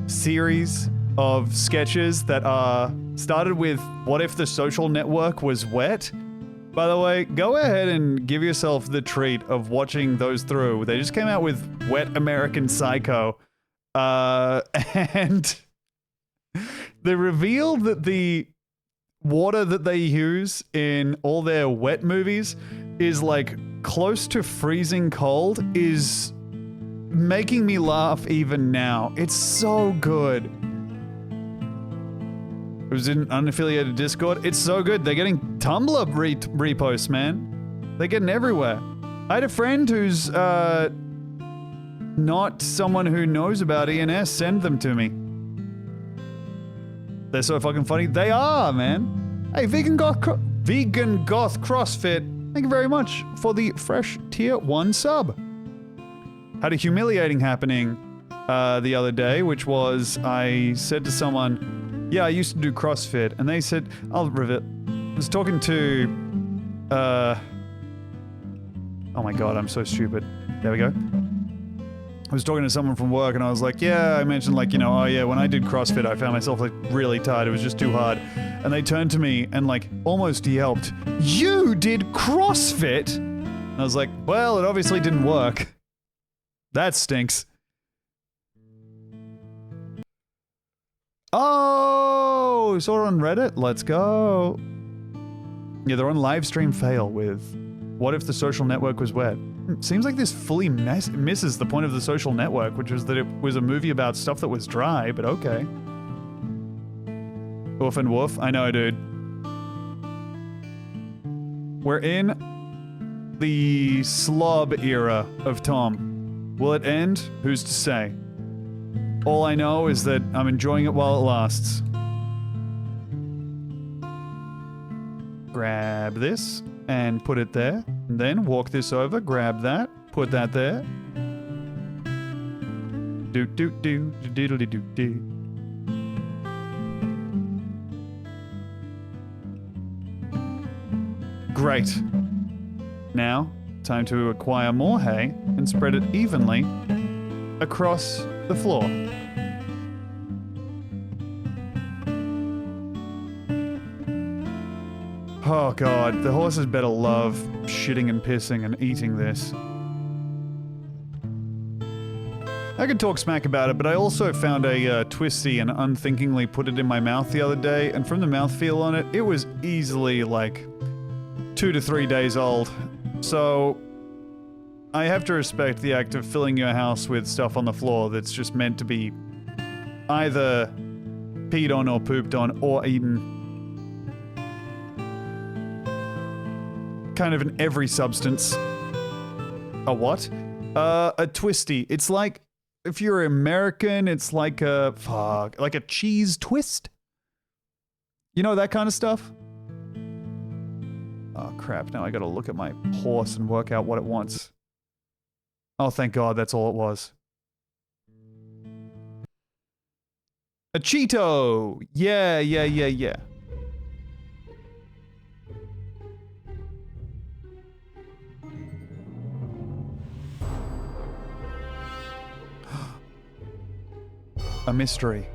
Speaker 1: series of sketches that are started with What If the Social Network Was Wet? By the way, go ahead and give yourself the treat of watching those through. They just came out with Wet American Psycho. And they revealed that the water that they use in all their wet movies is like close to freezing cold, is making me laugh even now. It's so good. who's in unaffiliated Discord. It's so good. They're getting Tumblr reposts, man. They're getting everywhere. I had a friend who's not someone who knows about ENS send them to me. They're so fucking funny. They are, man. Hey, Vegan Goth CrossFit, thank you very much for the fresh tier 1 sub. Had a humiliating happening the other day, which was I said to someone, yeah, I used to do CrossFit, and they said, I'll rivet. I was talking to, oh my god, I'm so stupid. There we go. I was talking to someone from work and I was like, yeah, I mentioned like, you know, oh yeah, when I did CrossFit, I found myself like really tired. It was just too hard. And they turned to me and like almost yelped, you did CrossFit? And I was like, well, it obviously didn't work. That stinks. Oh, saw it on Reddit. Let's go. Yeah, they're on livestream fail with what if the social network was wet? Seems like this fully misses the point of the social network, which was that it was a movie about stuff that was dry, but okay. Woof and woof. I know, dude. We're in the slob era of Tom. Will it end? Who's to say? All I know is that I'm enjoying it while it lasts. Grab this and put it there. And then walk this over, grab that, put that there. Do do do do do do do do. Great. Now, time to acquire more hay and spread it evenly across the floor. Oh god, the horses better love shitting and pissing and eating this. I could talk smack about it, but I also found a twisty and unthinkingly put it in my mouth the other day, and from the mouthfeel on it, it was easily like 2 to 3 days old. So I have to respect the act of filling your house with stuff on the floor that's just meant to be either peed on or pooped on or eaten. Kind of in every substance. A what? A twisty. It's like, if you're American, it's like a, fuck, like a cheese twist? You know, that kind of stuff? Oh crap, now I gotta look at my horse and work out what it wants. Oh, thank God, that's all it was. A Cheeto! Yeah, yeah, yeah, yeah. A mystery.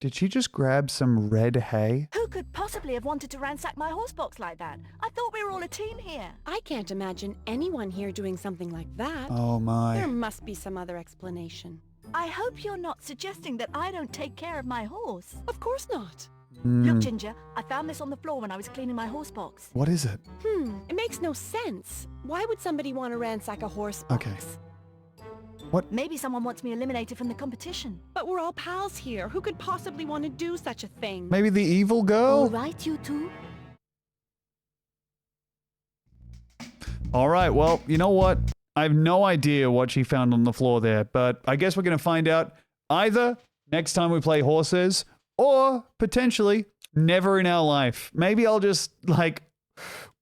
Speaker 1: Did she just grab some red hay?
Speaker 3: Who could possibly have wanted to ransack my horse box like that? I thought we were all a team here.
Speaker 4: I can't imagine anyone here doing something like that.
Speaker 1: Oh my.
Speaker 4: There must be some other explanation.
Speaker 3: I hope you're not suggesting that I don't take care of my horse.
Speaker 4: Of course not.
Speaker 3: Look, Ginger, I found this on the floor when I was cleaning my horse box.
Speaker 1: What is it?
Speaker 4: It makes no sense. Why would somebody want to ransack a horse box?
Speaker 1: Okay. What?
Speaker 3: Maybe someone wants me eliminated from the competition.
Speaker 4: But we're all pals here. Who could possibly want to do such a thing?
Speaker 1: Maybe the evil girl?
Speaker 3: All right, you two.
Speaker 1: All right, well, you know what? I have no idea what she found on the floor there, but I guess we're going to find out either next time we play Horsez or potentially never in our life. Maybe I'll just, like,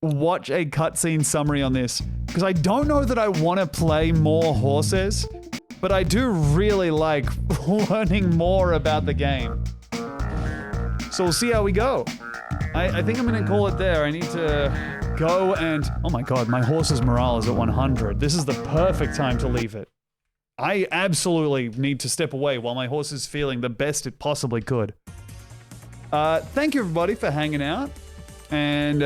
Speaker 1: watch a cutscene summary on this, because I don't know that I want to play more Horsez, but I do really like learning more about the game. So we'll see how we go. I think I'm going to call it there. I need to go and... Oh my god, my horse's morale is at 100. This is the perfect time to leave it. I absolutely need to step away while my horse is feeling the best it possibly could. Thank you everybody for hanging out and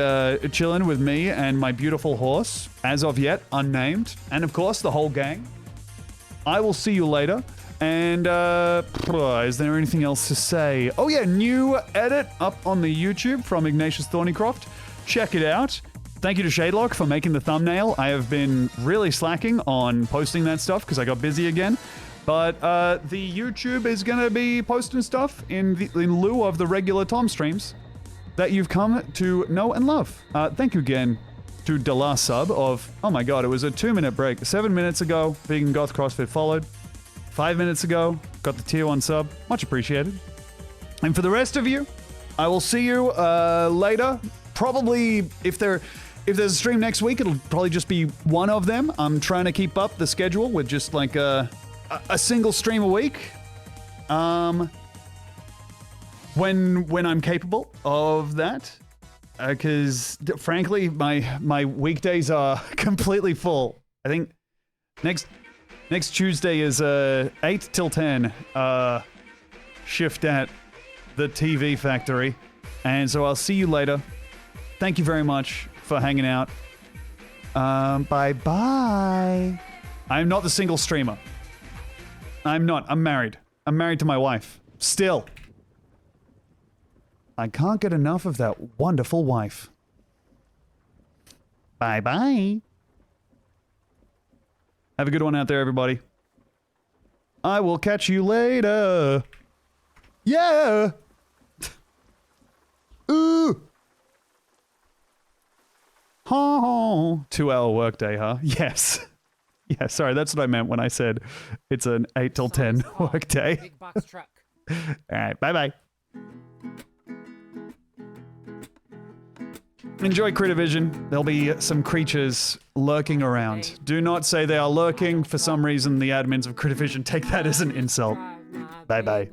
Speaker 1: chilling with me and my beautiful horse, as of yet unnamed, and of course the whole gang. I will see you later. And is there anything else to say? Oh yeah, new edit up on the YouTube from Ignatius Thornycroft. Check it out. Thank you to Shadelock for making the thumbnail. I have been really slacking on posting that stuff because I got busy again. But the YouTube is going to be posting stuff in lieu of the regular Tom streams that you've come to know and love. Thank you again to the last sub of, oh my god, it was a 2-minute break. 7 minutes ago, Vegan Goth CrossFit followed. 5 minutes ago, got the tier 1 sub. Much appreciated. And for the rest of you, I will see you later. Probably, if there's a stream next week, it'll probably just be one of them. I'm trying to keep up the schedule with just like a single stream a week. When I'm capable of that. Because, frankly, my weekdays are completely full. I think next Tuesday is 8 till 10 shift at the TV factory. And so I'll see you later. Thank you very much for hanging out. Bye-bye. I'm not the single streamer. I'm not. I'm married. I'm married to my wife. Still. I can't get enough of that wonderful wife. Bye-bye. Have a good one out there, everybody. I will catch you later. Yeah. Ooh. Oh, 2-hour workday, huh? Yes. Yeah, sorry, that's what I meant when I said it's an 8 till 10 workday.
Speaker 13: Big box truck.
Speaker 1: All right, bye-bye. Enjoy Critter Vision. There'll be some creatures lurking around. Do not say they are lurking. For some reason, the admins of Critter Vision take that as an insult. Bye-bye.